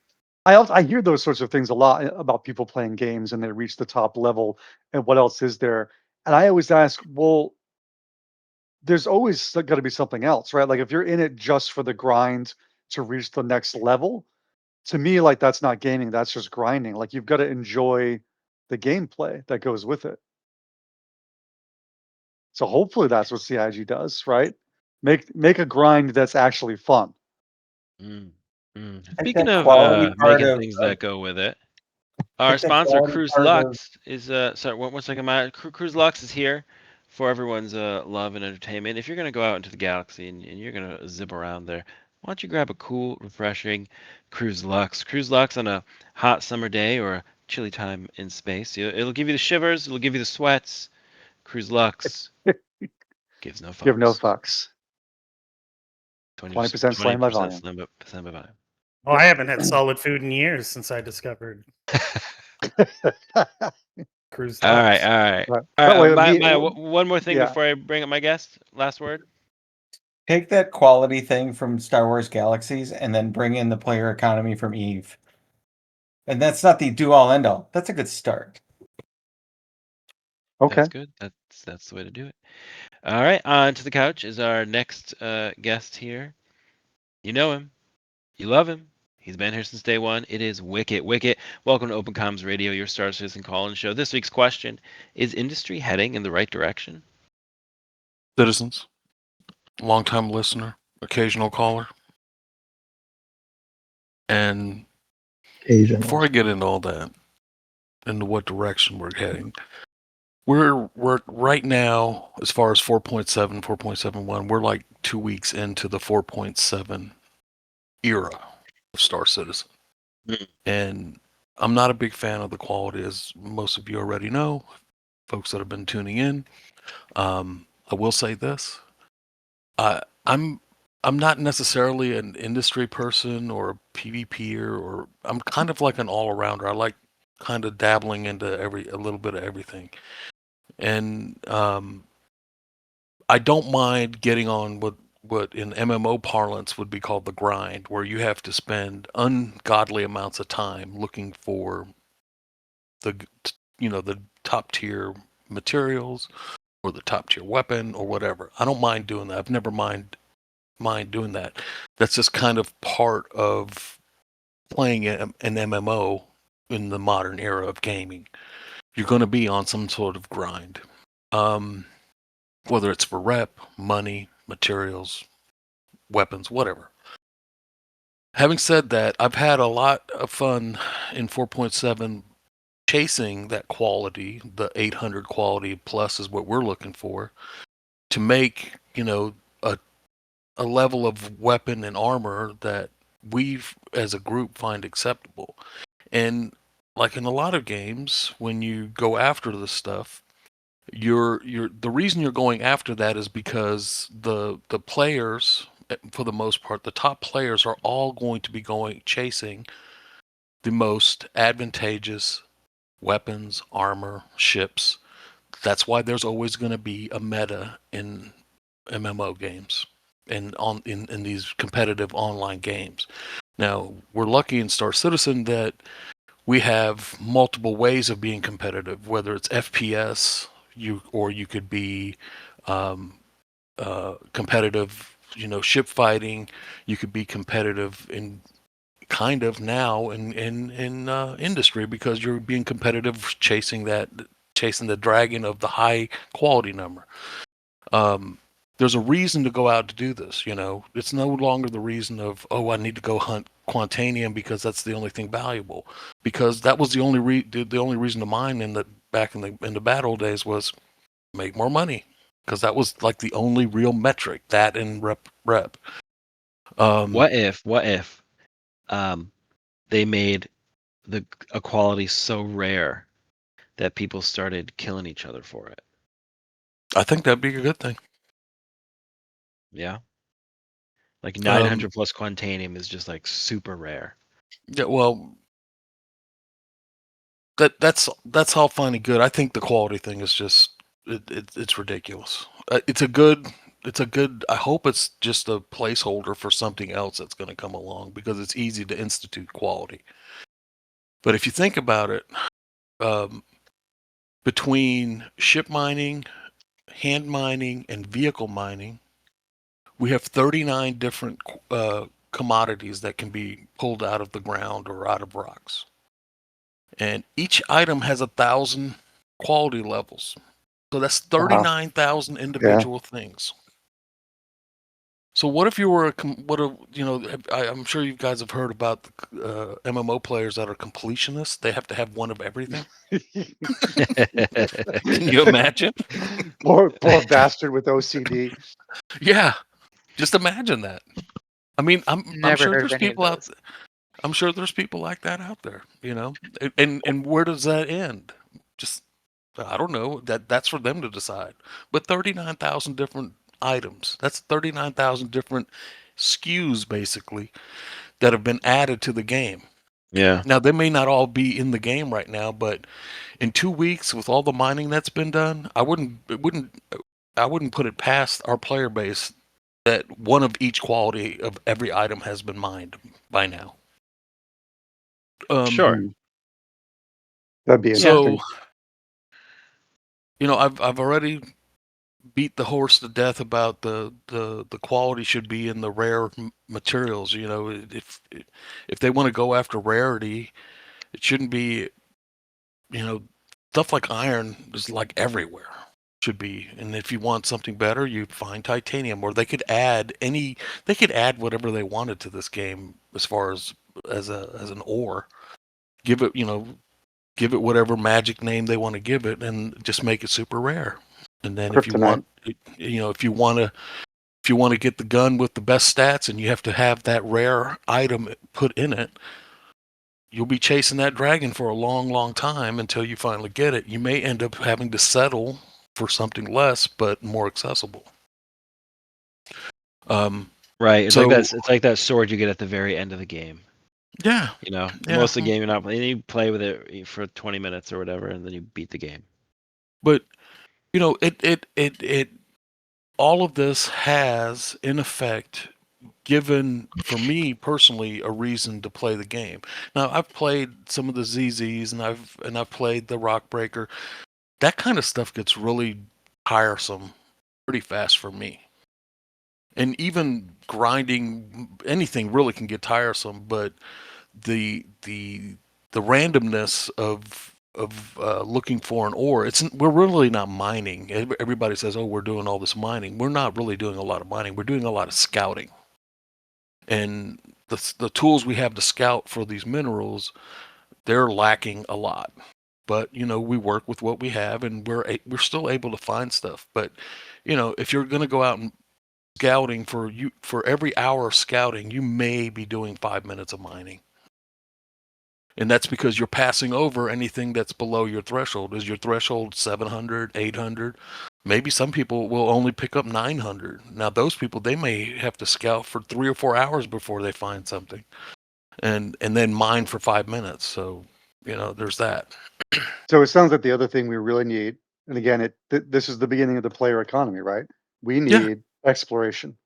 I hear those sorts of things a lot about people playing games and they reach the top level, and what else is there? And I always ask, well, there's always got to be something else, right? Like if you're in it just for the grind to reach the next level, to me, like that's not gaming, that's just grinding. Like you've got to enjoy the gameplay that goes with it. So hopefully that's what CIG does, right? Make a grind that's actually fun. Mm, mm. think Speaking that of quality part making of- things that go with it, our think that sponsor quality Cruise part of- Lux is sorry, one second. Cruise Lux is here for everyone's love and entertainment. If you're gonna go out into the galaxy and you're gonna zip around there, why don't you grab a cool, refreshing Cruise Lux? Cruise Lux on a hot summer day or a chilly time in space. It'll give you the shivers. It'll give you the sweats. Cruise Lux gives no fucks. Give no fucks. 20% slam by volume. slam by volume. Oh, I haven't had solid food in years since I discovered Cruise All right, Lux. all right. Right. All But wait, right, me- one more thing yeah. before I bring up my guest. Last word. Take that quality thing from Star Wars Galaxies and then bring in the player economy from Eve. And that's not the do all end all. That's a good start. Okay. That's good. That's the way to do it. All right, on to the couch is our next guest here. You know him. You love him. He's been here since day one. It is Wicket. Wicket, welcome to Open Comms Radio, your Star Citizen call-in show. This week's question, is industry heading in the right direction? Citizens, longtime listener, occasional caller. And Asian. before I get into all that, into what direction we're heading, we're right now, as far as 4.7, 4.71, we're like 2 weeks into the 4.7 era of Star Citizen. And I'm not a big fan of the quality, as most of you already know, folks that have been tuning in. I will say this. I'm not necessarily an industry person or a PvPer, or I'm kind of like an all-arounder. I like kind of dabbling into a little bit of everything. And I don't mind getting on what in MMO parlance would be called the grind, where you have to spend ungodly amounts of time looking for the top tier materials or the top tier weapon or whatever. I don't mind doing that. I've never mind doing that. That's just kind of part of playing an MMO in the modern era of gaming. You're going to be on some sort of grind. Whether it's for rep, money, materials, weapons, whatever. Having said that, I've had a lot of fun in 4.7 chasing that quality. The 800 quality plus is what we're looking for, to make, a level of weapon and armor that we as a group find acceptable. And like in a lot of games, when you go after this stuff, the reason you're going after that is because the players, for the most part, the top players are all going to be chasing the most advantageous weapons, armor, ships. That's why there's always going to be a meta in MMO games and in these competitive online games. Now, we're lucky in Star Citizen that we have multiple ways of being competitive, whether it's FPS, you could be competitive, ship fighting. You could be competitive in kind of now in industry because you're being competitive, chasing the dragon of the high quality number. There's a reason to go out to do this. It's no longer the reason of, I need to go hunt Quantanium because that's the only thing valuable. Because that was the only reason to mine back in the bad old days was make more money, because that was like the only real metric, that and rep. What if they made the equality so rare that people started killing each other for it? I think that'd be a good thing. Yeah. Like 900 plus Quantanium is just like super rare. Yeah, well, that's all fine and good. I think the quality thing is just it's ridiculous. It's a good. I hope it's just a placeholder for something else that's going to come along, because it's easy to institute quality. But if you think about it, between ship mining, hand mining, and vehicle mining, we have 39 different commodities that can be pulled out of the ground or out of rocks. And each item has 1,000 quality levels. So that's 39,000 individual things. So what if you were I'm sure you guys have heard about the MMO players that are completionists. They have to have one of everything. Can you imagine? Poor bastard with OCD. Yeah, just imagine that. I mean, I'm Never sure heard of there's any of people out. those. I'm sure there's people like that out there. And where does that end? Just, I don't know. That's for them to decide. But 39,000 different items. That's 39,000 different SKUs basically that have been added to the game. Yeah. Now they may not all be in the game right now, but in 2 weeks with all the mining that's been done, I wouldn't put it past our player base that one of each quality of every item has been mined by now. Sure. That'd be interesting. So, I've already beat the horse to death about the quality should be in the rare materials. If they want to go after rarity, it shouldn't be, stuff like iron is like everywhere. Should be. And if you want something better, you find titanium, or they could add whatever they wanted to this game as far as an ore. Give it whatever magic name they want to give it, and just make it super rare. And then if you want to get the gun with the best stats, and you have to have that rare item put in it, you'll be chasing that dragon for a long, long time until you finally get it. You may end up having to settle for something less but more accessible. Right. It's like that sword you get at the very end of the game. Yeah. Most of the game you're not playing. You play with it for 20 minutes or whatever, and then you beat the game. But it all of this has in effect given, for me personally, a reason to play the game. Now I've played some of the ZZs, and I've played the Rockbreaker. That kind of stuff gets really tiresome pretty fast for me. And even grinding anything really can get tiresome, but the randomness of looking for an ore, we're really not mining. Everybody says, "Oh, we're doing all this mining." We're not really doing a lot of mining. We're doing a lot of scouting. And the tools we have to scout for these minerals, they're lacking a lot. But we work with what we have, and we're still able to find stuff. But if you're going to go out and scouting, for every hour of scouting, you may be doing 5 minutes of mining. And that's because you're passing over anything that's below your threshold. Is your threshold 700, 800? Maybe some people will only pick up 900. Now those people, they may have to scout for 3 or 4 hours before they find something, and then mine for 5 minutes. So there's that. So it sounds like the other thing we really need, and again, this is the beginning of the player economy, right? We need exploration.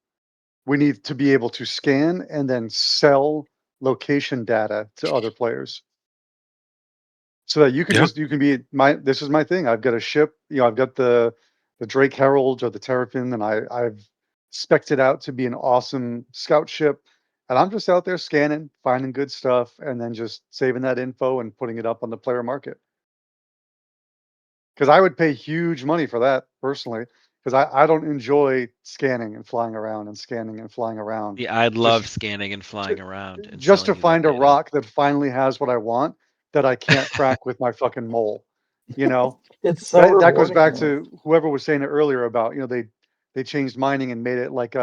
We need to be able to scan and then sell location data to other players, so that you can Yeah. you can be this is my thing. I've got a ship, I've got the Drake Herald or the Terrapin, and I've spec'd it out to be an awesome scout ship. And I'm just out there scanning, finding good stuff, and then just saving that info and putting it up on the player market. Because I would pay huge money for that personally, because I don't enjoy scanning and flying around and scanning and flying around. Yeah, I'd love scanning and flying around. And Just to selling you the find a data. rock that finally has what I want that I can't crack with my fucking mole. You know? It's so That goes rewarding, back though. to whoever was saying it earlier about, they changed mining and made it like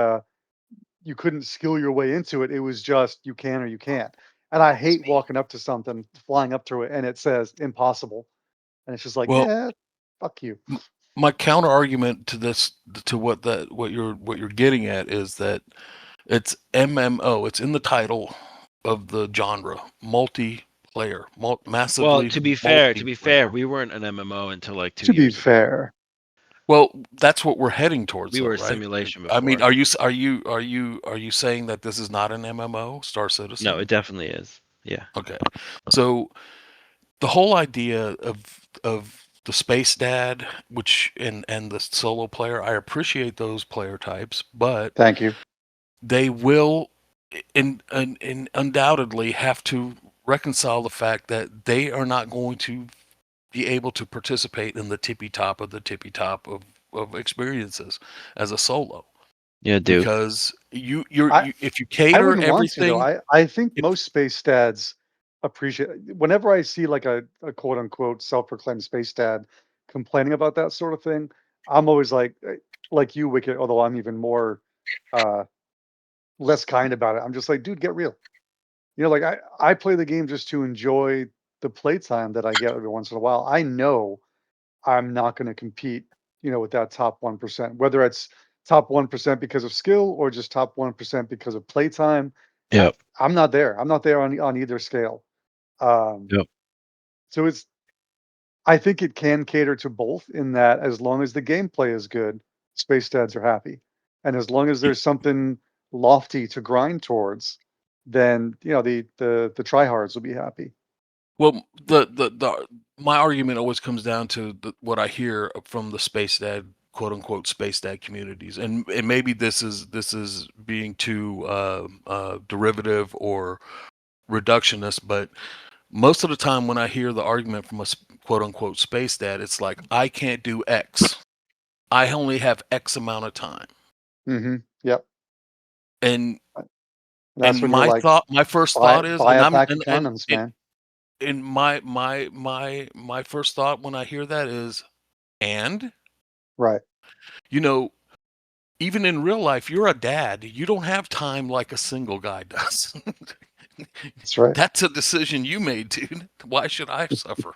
you couldn't skill your way into it. It was just you can or you can't. And I hate walking up to something, flying up to it, and it says impossible. And it's just like, Well- yeah, fuck you. My counter argument to this, to what you're getting at, is that it's MMO. It's in the title of the genre, multiplayer, massively. Well, to be fair, multiplayer. we weren't an MMO until like 2 To be years ago. fair. Well, that's what we're heading towards. We though, were a right? simulation I mean, before. are you saying that this is not an MMO, Star Citizen? No, it definitely is. Yeah. Okay. So the whole idea of the space dad, which and the solo player, I appreciate those player types, but Thank you. they will and undoubtedly have to reconcile the fact that they are not going to be able to participate in the tippy top of of experiences as a solo. Yeah, dude. Because if you I cater wouldn't want to everything, though. I think if- most space dads appreciate whenever I see like a quote unquote self-proclaimed space dad complaining about that sort of thing, I'm always like you, Wicked, although I'm even more less kind about it. I'm just like, dude, get real. Like I play the game just to enjoy the playtime that I get every once in a while. I know I'm not going to compete, with that top 1%, whether it's top 1% because of skill or just top 1% because of playtime. Yep. I'm not there. I'm not there on either scale. Yep. So I think it can cater to both in that as long as the gameplay is good, space dads are happy. And as long as there's something lofty to grind towards, then, the tryhards will be happy. well, my argument always comes down to what I hear from the space dad, quote unquote space dad communities, and maybe this is being too derivative or reductionist, but most of the time when I hear the argument from a quote unquote space dad, it's like, I can't do X. I only have X amount of time. Mm-hmm. Yep. And That's when you're like, my first buy, thought is, buy and a I'm pack of and condoms, man. and my first thought when I hear that is, and Right. even in real life, you're a dad. You don't have time like a single guy does. That's right. That's a decision you made, dude. Why should I suffer?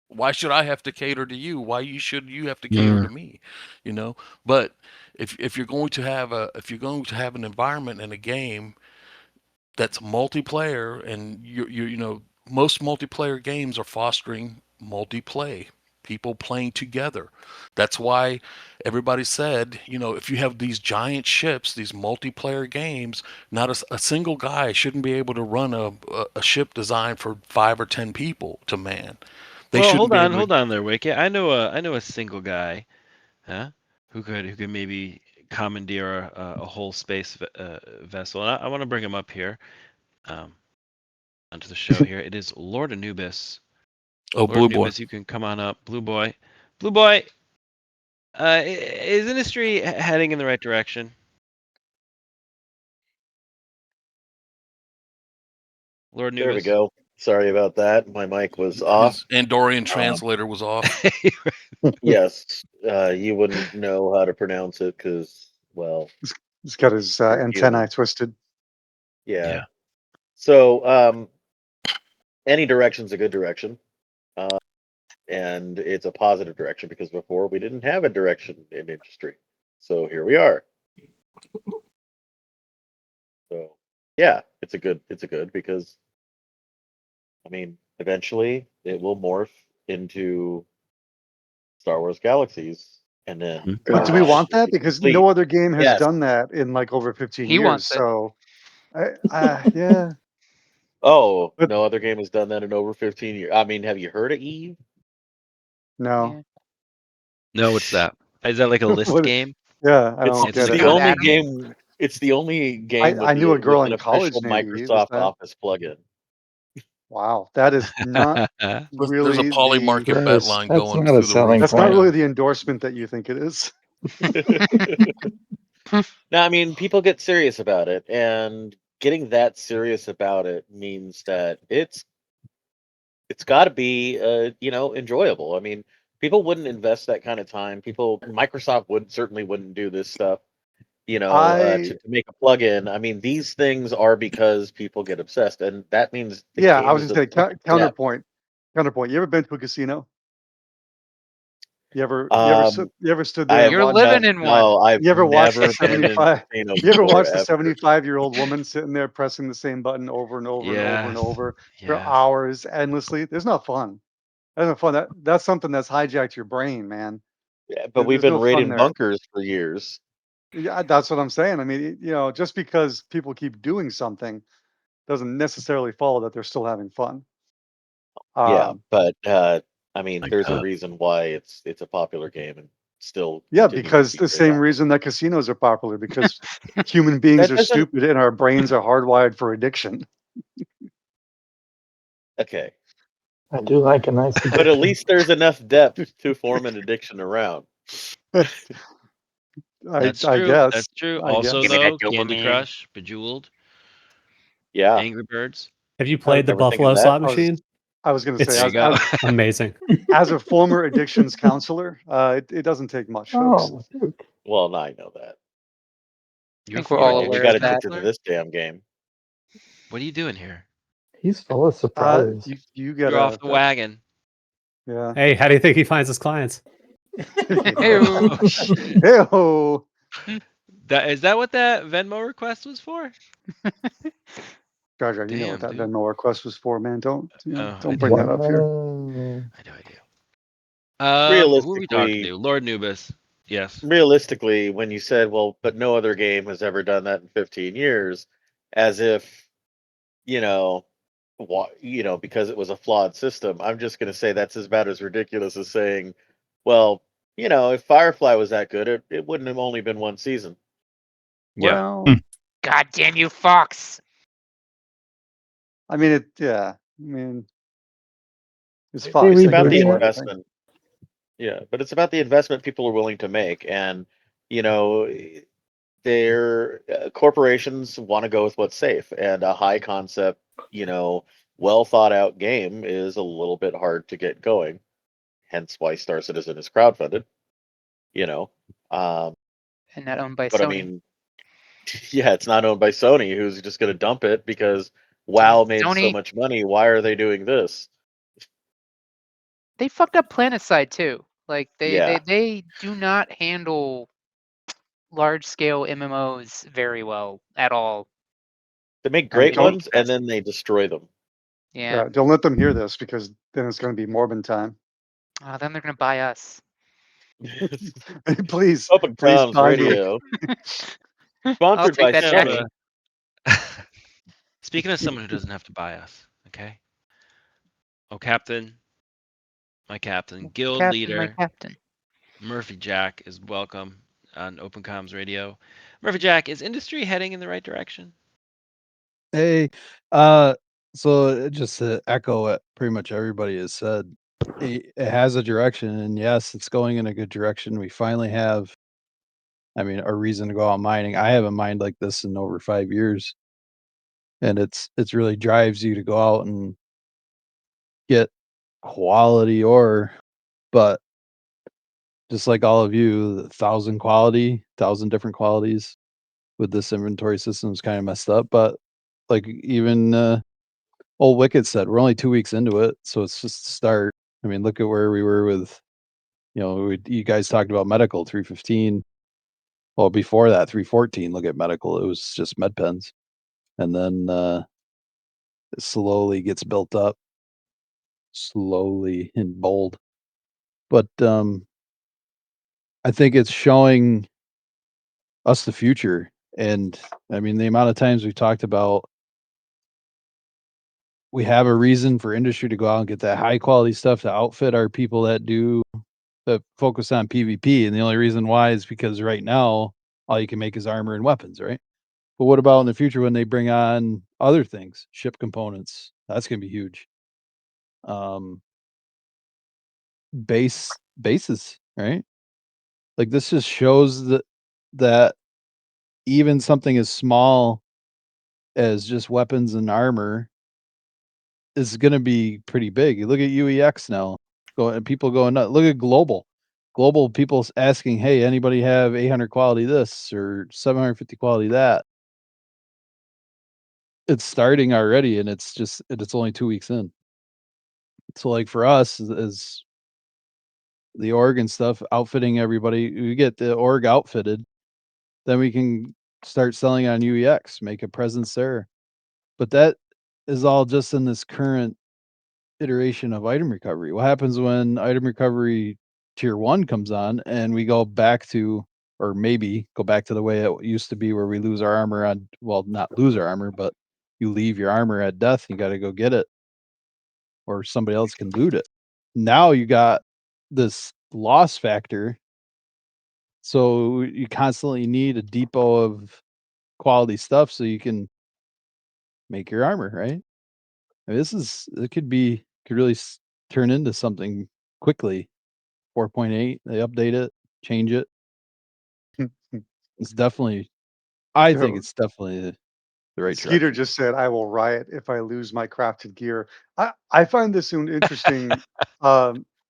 Why should I have to cater to you? Why should you have to cater to me? But if you're going to have an environment in a game that's multiplayer, and most multiplayer games are fostering multiplay, people playing together. That's why everybody said, if you have these giant ships, these multiplayer games, not a single guy shouldn't be able to run a ship designed for 5 or 10 people to man. They Well, shouldn't hold be on there, Wicket. I know a single guy, who could maybe commandeer a whole space vessel. And I want to bring him up here, onto the show here. It is Lord Anubis. Oh, Lord Blue Boy. Anubis, you can come on up, Blue Boy. Blue Boy, is industry heading in the right direction? Lord There we Anubis. go. Sorry about that. My mic was off. His Andorian translator was off. Yes, you wouldn't know how to pronounce it because, well, He's got his You're antennae human. twisted. yeah. Yeah. So, any direction's a good direction, and it's a positive direction because before we didn't have a direction in industry. So here we are. So yeah, it's a good because, I mean, eventually it will morph into Star Wars Galaxies, and then. But do we want that? Because no other game has Yes. done that in like over 15 He years. wants it. So, yeah. Oh, But- no other game has done that in over 15 years. I mean, have you heard of Eve? No. Yeah. No, what's that? Is that like a list What- game? Yeah, I It's, don't It's get the it. Count only Adam? game. It's the only game with I knew a girl with an in college official named Eve. Is Microsoft that Office plugin. wow? That is not There's really a poly the. market bet Gross. line That's going not a through the selling roof. That's right not point. really now. the endorsement that you think it is. No, I mean people get serious about it, and getting that serious about it means that it's got to be enjoyable. I mean, people wouldn't invest that kind of time. Microsoft certainly wouldn't do this stuff. I To make a plugin. I mean, these things are because people get obsessed, and that means the yeah, I game was is just of saying such depth. counterpoint. Counterpoint. You ever been to a casino? You ever Um, stood I there and have You're watched? living in one. no, I've You ever watched the never been in a 75? casino You ever before, watched the ever. 75-year-old woman sitting there pressing the same button over and over and over and Yes. over for Yes. hours endlessly? There's not fun. That's not fun. That's something that's hijacked your brain, man. Yeah, but we've There's been no fun raiding there. bunkers for years. Yeah, that's what I'm saying. I mean, just because people keep doing something doesn't necessarily follow that they're still having fun. Yeah, Um, but I mean, Like there's a that. reason why it's a popular game and still yeah, continues to because be the great same on. reason that casinos are popular, because human beings That are doesn't stupid and our brains are hardwired for addiction. okay, I do like a nice but at addiction. least there's enough depth to form an addiction around. That's I true. guess. That's true. I Also, guess. Give me that though, Candy dopamine. Crush, Bejeweled, Yeah, Angry Birds. Have you played the never think of Buffalo that. slot I was machine? I was going to say, It's There you go. amazing. as a former addictions counselor, it doesn't take much, folks. Oh, dude. Well, now I know that. You're a think we're all former We aware got of addictions that. addicted to counselor? this damn game. What are you doing here? He's full of surprises. You You're gotta. off the wagon. Yeah. Hey, how do you think he finds his clients? Hey-o. Oh, shit. Hey-ho. Is that what that Venmo request was for? Jar Jar, you know what Damn, that dude. Venmo request was for, man. Don't I don't do. bring that up here. Whoa. I do. Who are we talking Realistically, to? Lord Nubis. Yes. realistically, when you said, "Well, but no other game has ever done that in 15 years," as if because it was a flawed system, I'm just going to say that's about as ridiculous as saying, "Well, if Firefly was that good, it wouldn't have only been one season." Yeah. Well, God damn you, Fox. I mean yeah. I mean it's They Fox. It's They about could the do rebooting it. anything. investment. Yeah, but it's about the investment people are willing to make, and you know, their corporations want to go with what's safe, and a high concept, well thought out game is a little bit hard to get going. Hence why Star Citizen is crowdfunded. You know, um, And not owned by but I Sony. mean, yeah, it's not owned by Sony, who's just going to dump it because WoW made so Sony, much money. Why are they doing this? they fucked up PlanetSide too. Like Yeah, they do not handle large scale MMOs very well at all. they make And great don't ones and then they destroy them. Yeah. don't let them hear this, because then it's going to be Morbin time. Oh, then they're gonna buy us. Please Open Comms buy me. Radio, I'll sponsored by take that check. Sony. Speaking of someone who doesn't have to buy us, okay? Oh, Captain, my captain, guild Captain, leader, my captain. Murphy Jack is welcome on Open Comms Radio. Murphy Jack, is industry heading in the right direction? Hey, so just to echo what pretty much everybody has said, it has a direction, and yes, it's going in a good direction. We finally have, a reason to go out mining. I haven't mined like this in over 5 years, and it's really drives you to go out and get quality ore, but just like all of you, 1,000 different qualities with this inventory system is kind of messed up. But like even old Wicked said, we're only 2 weeks into it, so it's just a start. Look at where we were with, you guys talked about medical 315. Well, before that, 314. Look at medical; it was just med pens, and then it slowly gets built up, slowly in bold. But I think it's showing us the future, and the amount of times we've talked about, we have a reason for industry to go out and get that high quality stuff to outfit our people that do that focus on PvP, and the only reason why is because right now all you can make is armor and weapons, right? But what about in the future when they bring on other things, ship components? That's gonna be huge. Bases, right? Like this just shows that even something as small as just weapons and armor is gonna be pretty big. You look at UEX now, people going nuts. Look at global. Global people's asking, hey, anybody have 800 quality this or 750 quality that? It's starting already, and it's only 2 weeks in. So like for us as the org and stuff, outfitting everybody, we get the org outfitted, then we can start selling on UEX, make a presence there. But that is all just in this current iteration of item recovery. What happens when item recovery tier 1 comes on and we go back to, or maybe go back to the way it used to be where we lose our armor on, well, not lose our armor, but you leave your armor at death, you got to go get it, or somebody else can loot it. Now you got this loss factor. So you constantly need a depot of quality stuff so you can make your armor, right? I mean, it could really turn into something quickly. 4.8, they update it, change it. It's definitely, I think Yo, it's definitely the right Skeeter direction. just said, "I will riot if I lose my crafted gear." I find this one interesting.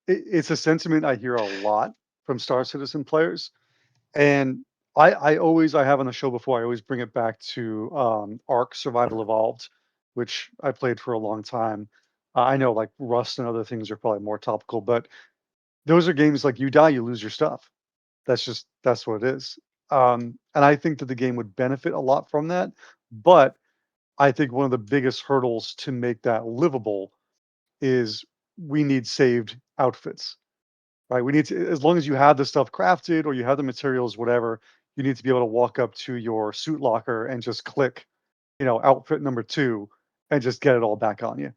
It's a sentiment I hear a lot from Star Citizen players, and I have on the show before. I always bring it back to Ark Survival Evolved, which I played for a long time. I know like Rust and other things are probably more topical, but those are games like you die, you lose your stuff. That's what it is. And I think that the game would benefit a lot from that. But I think one of the biggest hurdles to make that livable is we need saved outfits, right? We need to, as long as you have the stuff crafted or you have the materials, whatever, you need to be able to walk up to your suit locker and just click, outfit number 2 and just get it all back on you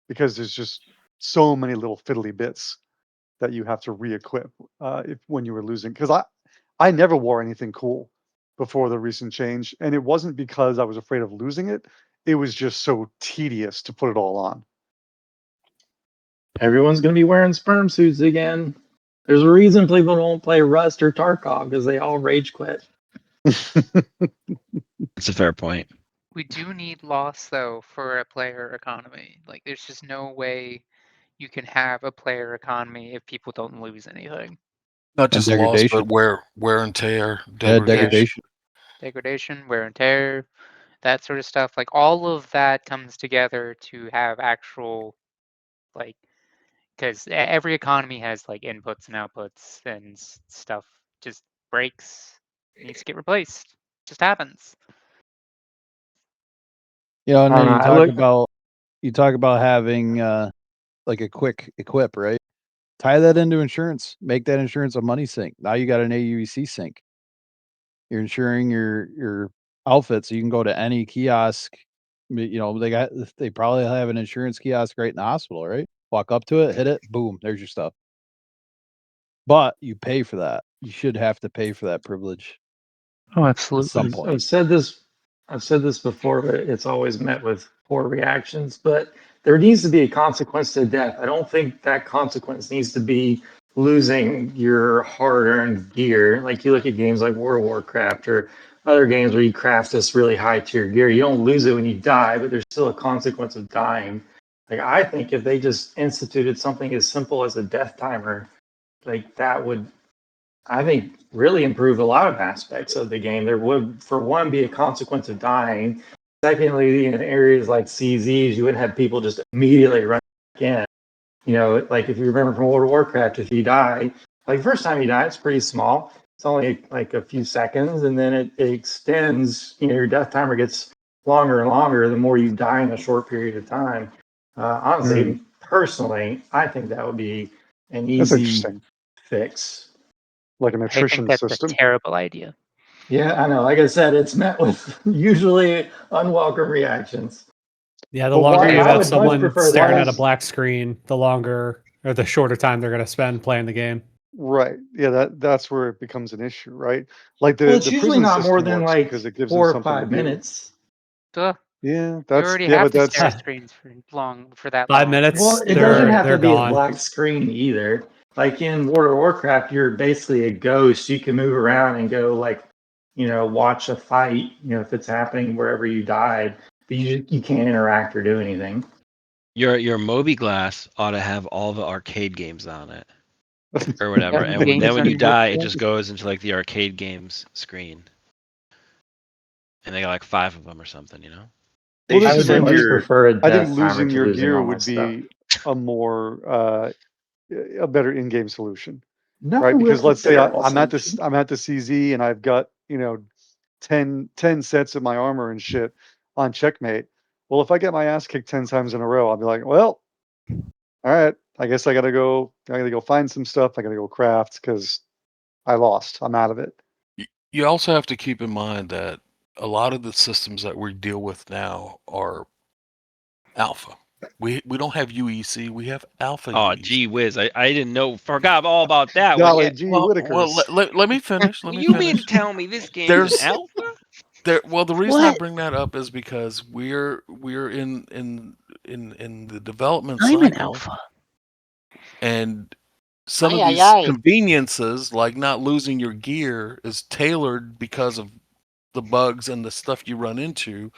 because there's just so many little fiddly bits that you have to re-equip if when you were losing. Because I never wore anything cool before the recent change, and it wasn't because I was afraid of losing it. It was just so tedious to put it all on. Everyone's gonna be wearing sperm suits again. There's a reason people don't play Rust or Tarkov because they all rage quit. That's a fair point. We do need loss though for a player economy. Like there's just no way you can have a player economy if people don't lose anything. Not And just loss, degradation. but wear and tear, Yeah, degradation. degradation. Degradation, wear and tear, that sort of stuff. Like all of that comes together to have actual like because every economy has like inputs and outputs and stuff just breaks, needs to get replaced. Just happens. And I don't then know. you talk about having like a quick equip, right? Tie that into insurance. Make that insurance a money sink. Now you got an AUEC sink. You're insuring your outfit, so you can go to any kiosk. They probably have an insurance kiosk right in the hospital, right? Walk up to it, hit it, boom, there's your stuff. But you pay for that. You should have to pay for that privilege Oh, at some absolutely. point. I've said this before, but it's always met with poor reactions. But there needs to be a consequence to death. I don't think that consequence needs to be losing your hard-earned gear. Like you look at games like World of Warcraft or other games where you craft this really high-tier gear. You don't lose it when you die, but there's still a consequence of dying. Like I think if they just instituted something as simple as a death timer, like that would, I think, really improve a lot of aspects of the game. There would, for one, be a consequence of dying. Secondly, in areas like CZs, you wouldn't have people just immediately run back in. Like if you remember from World of Warcraft, if you die, like the first time you die, it's pretty small. It's only like a few seconds, and then it extends. Your death timer gets longer and longer the more you die in a short period of time. Honestly, personally, I think that would be an That's easy interesting. fix. Like an I think attrition that's system. a terrible idea. Yeah, I know. Like I said, it's met with usually unwelcome reactions. Yeah, the But longer why- you I have would much someone prefer staring that. at a black screen, the longer or the shorter time they're going to spend playing the game. Right. Yeah, that's where it becomes an issue, right? Like Well, the it's the usually prison not more system than works like because it gives them 4 or something to 5 do. minutes. Duh. Yeah, You already but have to that's stare at screens for long for that 5 long. minutes, Well, it doesn't have they're to be a gone. black screen either. Like in World of Warcraft, you're basically a ghost. You can move around and go like, watch a fight, if it's happening wherever you died, but you can't interact or do anything. Your Moby Glass ought to have all the arcade games on it, or whatever. Yep, And game then when you screen. die, it just goes into like the arcade games screen, and they got like 5 of them or something, you know. They Well, I this should is would the send thing. much your prefer a I think death timer losing to your losing gear all my would stuff. be a more a better in-game solution, No, right? Because it's a let's say terrible I'm at solution. I'm at the CZ and I've got 10 sets of my armor and shit on checkmate. Well, if I get my ass kicked 10 times in a row, I'll be like, well, all right, I guess I gotta go find some stuff. I gotta go craft because I lost. I'm out of it. You also have to keep in mind that a lot of the systems that we deal with now are alpha. We don't have UEC, we have alpha Oh, UEC. gee whiz! I didn't know. Forgot all about that. Golly gee Well, Whittakers. let me finish. Let me You finish. mean to tell me this game's There's an alpha? well, the reason I What? bring that up is because we're in the development I'm an cycle, alpha. and some of Aye, these aye, aye. conveniences, like not losing your gear, is tailored because of the bugs and the stuff you run into,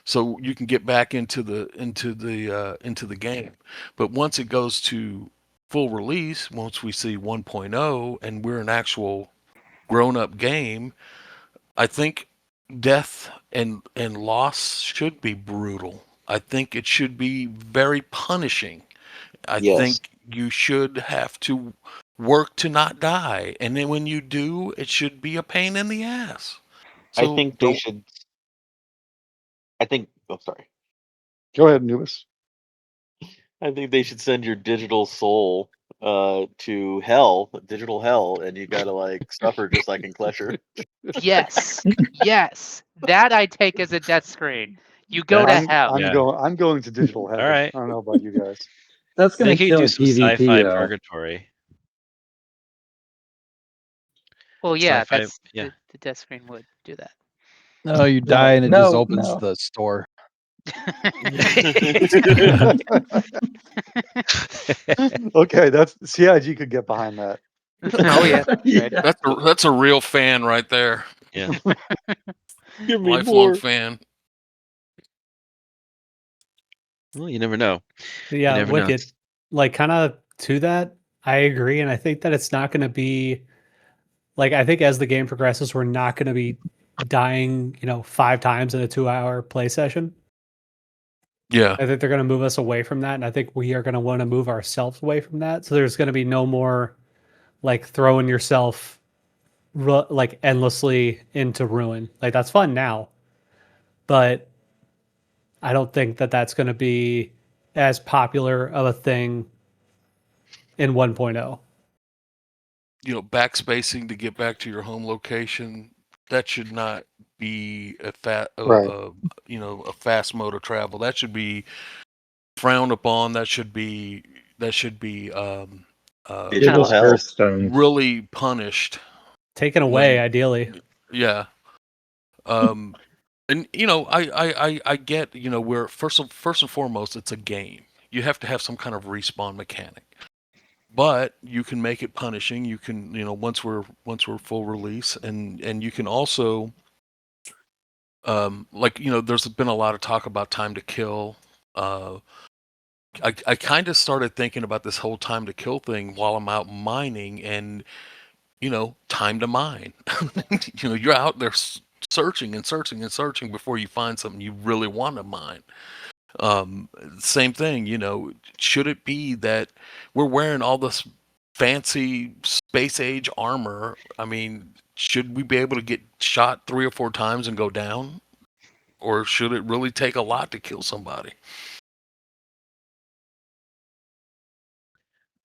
so you can get back into the game. But once it goes to full release, once we see 1.0 and we're an actual grown-up game, I think death and loss should be brutal. I think it should be very punishing. I Yes. think you should have to work to not die, and then when you do, it should be a pain in the ass. I So think they should. Oh, sorry. Go ahead, Nubis. I think they should send your digital soul to hell, digital hell, and you gotta like suffer just like in Klesher. Yes, yes, that I take as a death screen. You go to hell. I'm going to digital heaven. All right. I don't know about you guys. That's They gonna could kill do some PvP sci-fi though. purgatory. Well, yeah, Sci-fi, that's yeah. the death screen would do that. No, you die and it just No, opens no. the store. Okay, that's CIG could get behind that. Oh yeah, right. Yeah. that's a real fan right there. Yeah. Give me Lifelong more. fan. Well, you never know. Yeah, never know. Wicked. Like, kind of to that, I agree, and I think that it's not going to be like, I think as the game progresses, we're not going to be dying, 5 times in a 2-hour play session. Yeah. I think they're going to move us away from that, and I think we are going to want to move ourselves away from that. So there's going to be no more like throwing yourself like endlessly into ruin. Like, that's fun now, but I don't think that that's going to be as popular of a thing in 1.0. Backspacing to get back to your home location, that should not be a Right. a fast mode of travel. That should be frowned upon. That should be Digital hell. Hearthstone. really punished. Taken away, When- ideally. Yeah. And I get, where first and foremost, it's a game. You have to have some kind of respawn mechanic. But you can make it punishing. You can, once we're full release, and you can also there's been a lot of talk about time to kill. I kind of started thinking about this whole time to kill thing while I'm out mining, and time to mine. You're out there searching and searching and searching before you find something you really want to mine. Same thing, should it be that we're wearing all this fancy space age armor? I mean, should we be able to get shot 3 or 4 times and go down? Or should it really take a lot to kill somebody?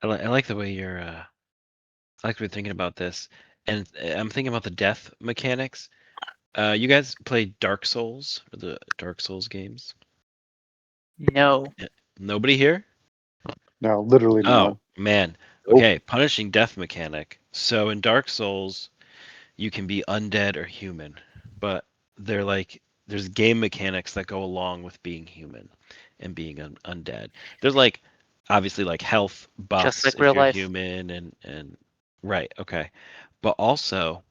I like the way you're I like we're thinking about this, and I'm thinking about the death mechanics. You guys play Dark Souls, or the Dark Souls games? No. Nobody here? No, literally no. Oh man, Okay, punishing death mechanic. So in Dark Souls, you can be undead or human, but they're like there's game mechanics that go along with being human and being undead. There's like obviously like health buffs like if real you're life. human and right, okay. But also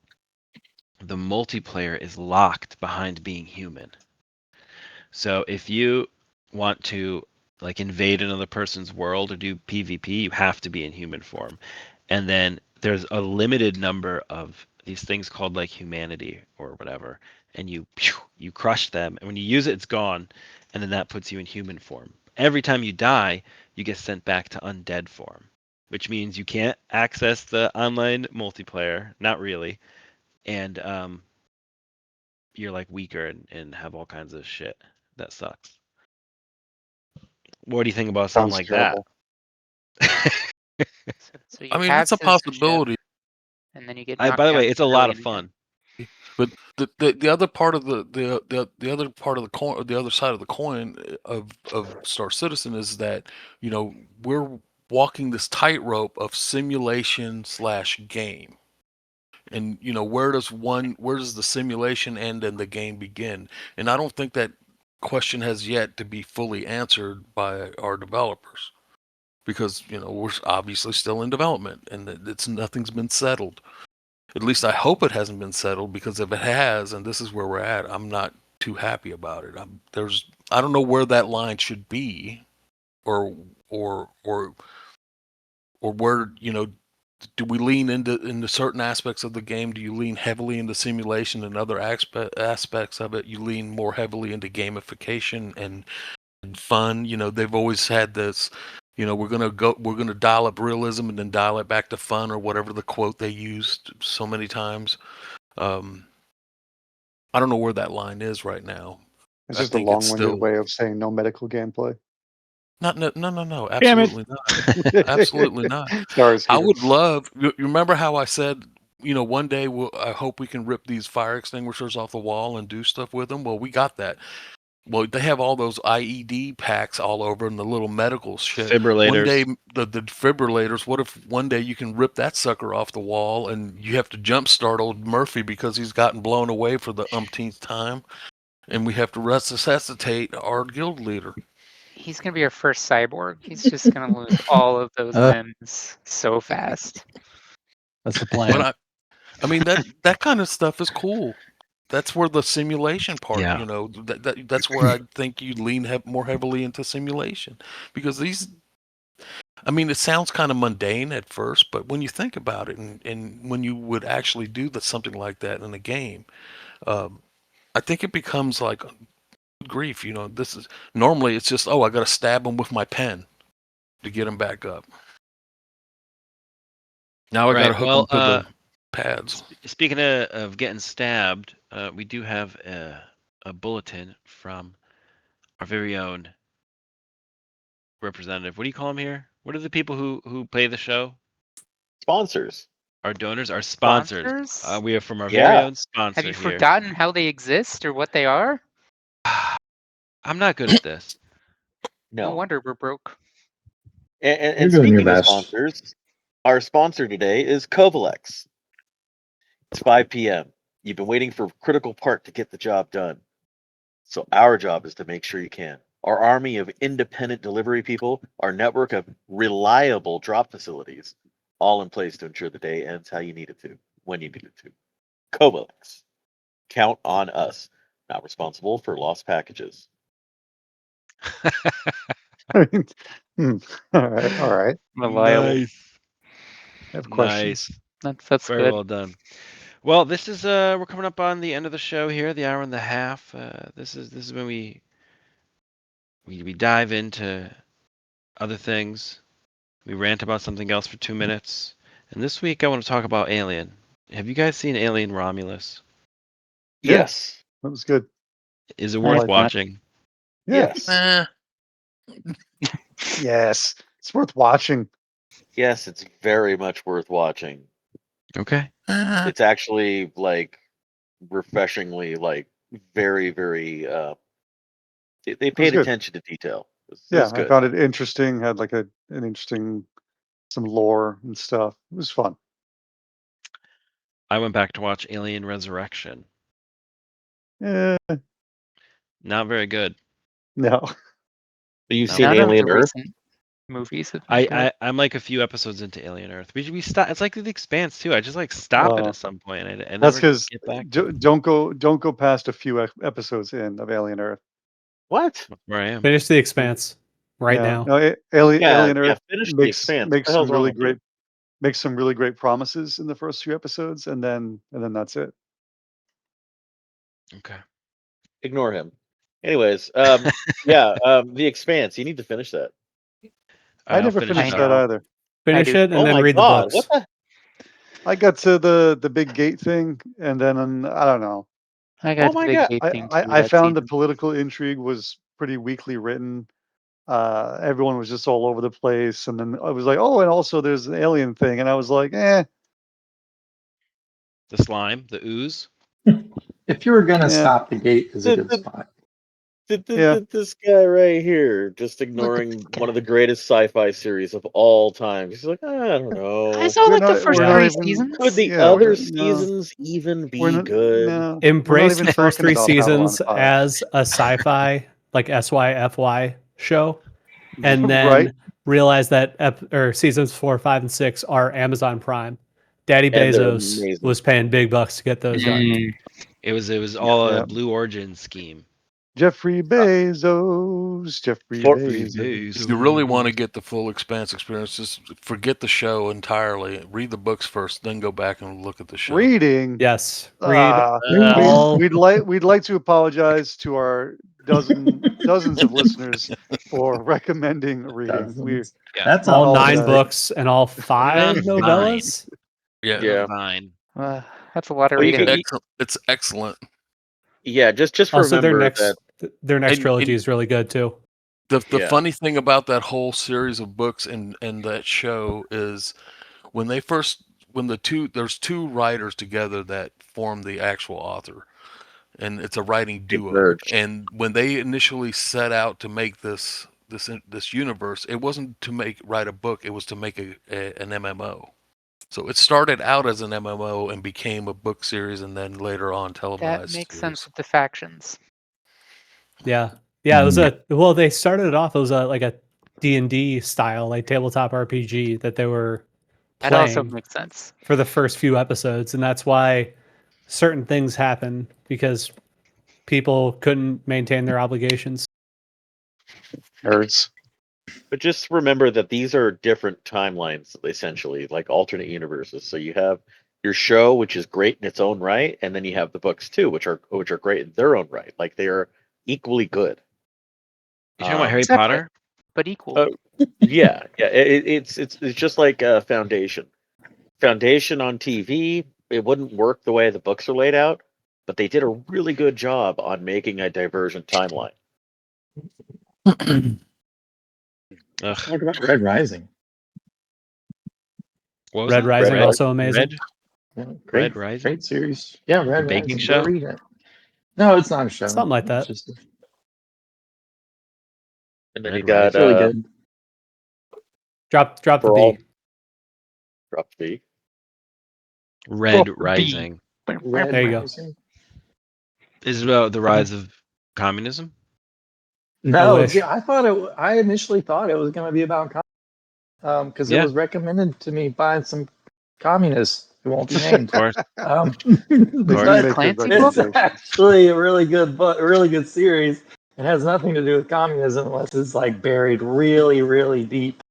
the multiplayer is locked behind being human. So if you want to like invade another person's world or do PvP, you have to be in human form. And then there's a limited number of these things called like humanity or whatever, and you crush them, and when you use it, it's gone, and then that puts you in human form. Every time you die, you get sent back to undead form, which means you can't access the online multiplayer, not really, and you're like weaker and have all kinds of shit. That sucks. What do you think about something Sounds like terrible. that? So you I mean, have it's a censorship, possibility. and then you get By knocked the down way, it's a too lot early of in the game. fun. But the other part of the other part of the coin, the other side of the coin of Star Citizen is that, you know, we're walking this tightrope of simulation slash game. And, you know, where does the simulation end and the game begin? And I don't think that question has yet to be fully answered by our developers, because, you know, we're obviously still in development and nothing's been settled. At least I hope it hasn't been settled, because if it has, and this is where we're at, I'm not too happy about it. I don't know where that line should be, or or or or where, you know, do we lean into certain aspects of the game? Do you lean heavily into simulation, and other aspects of it you lean more heavily into gamification and fun? You know, they've always had this, you know, we're gonna dial up realism and then dial it back to fun, or whatever the quote they used so many times. I don't know where that line is right now. It's I just a think it's long-winded still way of saying no medical gameplay. no, Damn it. absolutely not. Absolutely not. Sorry, I Skeeter. would love. You remember how I said, you know, one day I hope we can rip these fire extinguishers off the wall and do stuff with them. Well, we got that. Well, they have all those IED packs all over and the little medical shit. One Defibrillators. day, the defibrillators. What if one day you can rip that sucker off the wall and you have to jumpstart old Murphy because he's gotten blown away for the umpteenth time, and we have to resuscitate our guild leader? He's gonna be our first cyborg. He's just gonna lose all of those limbs so fast. That's the But plan. I mean that kind of stuff is cool. That's where the simulation part, Yeah. you know, that's where I think you lean more heavily into simulation, because these, I mean, it sounds kind of mundane at first, but when you think about it, and when you would actually do something like that in a game, I think it becomes like, good grief, you know, this is normally it's just, oh, I got to stab him with my pen to get him back up. Now I got to Right. hook Well, him to the pads. speaking of getting stabbed, we do have a bulletin from our very own representative. What do you call him here? What are the people who play the show? Sponsors. Our donors, our sponsors. Sponsors? We are from our Yeah. very own sponsor Have you here. forgotten how they exist or what they are? I'm not good at this. No No. wonder we're broke. And You're doing your speaking of best. sponsors, our sponsor today is Kovalex. It's 5 p.m. You've been waiting for a critical part to get the job done. So our job is to make sure you can. Our army of independent delivery people, our network of reliable drop facilities, all in place to ensure the day ends how you need it to, when you need it to. Kovalex. Count on us. Not responsible for lost packages. All right, all right. Reliable. Nice. I have questions. Nice. That's Very good. well done. Well, this is we're coming up on the end of the show here, the hour and a half. This is when we dive into other things. We rant about something else for 2 minutes. And this week I want to talk about Alien. Have you guys seen Alien Romulus? Yeah. Yes. That was good. Is it I worth like that. watching? Yes. Yes. It's worth watching. Yes, it's very much worth watching. Okay. It's actually like refreshingly like very, very they paid good. attention to detail. It Yeah, was I good. found it interesting. Had like an interesting some lore and stuff. It was fun. I went back to watch Alien Resurrection. Eh, Not very good. no. You've No. seen None of Alien the Earth? recent movies have been good. I'm like a few episodes into Alien Earth. We stop. It's like The Expanse too. I just like stop it at some point. I That's never because get back. don't go past a few episodes in of Alien Earth. What? Where I am. Finish The Expanse right Yeah. now. No, Yeah, Alien Earth finish The Expanse. What the hell's wrong with you? makes some really great promises in the first few episodes, and then that's it. Okay. Ignore him. Anyways, The Expanse. You need to finish that. I I'll never finish finished it that out. either. Finish do. it and Oh then my read God! the books. What the? I got to the big gate thing, and then I don't know. I got my the big God. gate thing too. I that found the season. political intrigue was pretty weakly written. Everyone was just all over the place, and then I was like, oh, and also there's an alien thing, and I was like, eh, The slime, the ooze. If you were gonna Yeah. stop, the gate is a The- good the- spot. Yeah. This guy right here just Look at ignoring this one guy. of the greatest sci-fi series of all time. He's like, I don't know. I saw We're like the not- first we're not 3 even- seasons. Could the Yeah, we're other not- no. seasons even be we're not, good? no, we're not Embrace even the first talking 3 about Babylon seasons 5. as a sci-fi, like SYFY show, and then Right. realize that seasons 4, 5, and 6 are Amazon Prime. Daddy And they're Bezos amazing. was paying big bucks to get those done. Mm. It was all Yeah. a Blue Origin scheme. Jeffrey Bezos. Jeffrey For- Bezos. If you really want to get the full Expanse experience, just forget the show entirely. Read the books first, then go back and look at the show. Reading. Yes, read Ah, all. we'd like to apologize to our dozens of listeners for recommending reading. Dozens. Yeah. That's all all 9 that. books and all 5 Not novellas. Yeah, Yeah. Fine. That's a lot of Well, you reading. can- It's excellent. Yeah, just Also, remember their next And- trilogy and- is really good too. The Yeah. funny thing about that whole series of books and that show is when there's 2 writers together that form the actual author, and it's a writing duo. merged. And when they initially set out to make this universe, it wasn't to write a book; it was to make an MMO. So it started out as an MMO and became a book series, and then later on televised. That makes series. sense with the factions. Yeah, it was they started it off as like a D&D style, like tabletop RPG that they were That also playing makes sense. for the first few episodes, and that's why certain things happen because people couldn't maintain their obligations. Nerds. But just remember that these are different timelines, essentially, like alternate universes. So you have your show, which is great in its own right, and then you have the books too, which are great in their own right. Like they are equally good. You talking about Harry Separate. Potter? But equal. Yeah. It's just like Foundation. Foundation on TV, it wouldn't work the way the books are laid out, but they did a really good job on making a divergent timeline. Ugh. Talk about Red Rising. What was Red that? Rising Red also amazing. Red? Yeah, great, Red Rising? great series. Yeah, Red Baking Rising. show? Go read it. No, it's not a show. Something like It's that. just- And then Red you got it's really good. Drop the For all- B. Drop B. Red Oh, Rising. Red There you go. Rising. Is it about the rise of communism? No, wish. see, I initially thought it was going to be about because Yeah. it was recommended to me by some communists who won't be Of named. course. But make Clancy good book? it's recommendations. actually a really good book, a really good series. It has nothing to do with communism unless it's like buried really, really deep.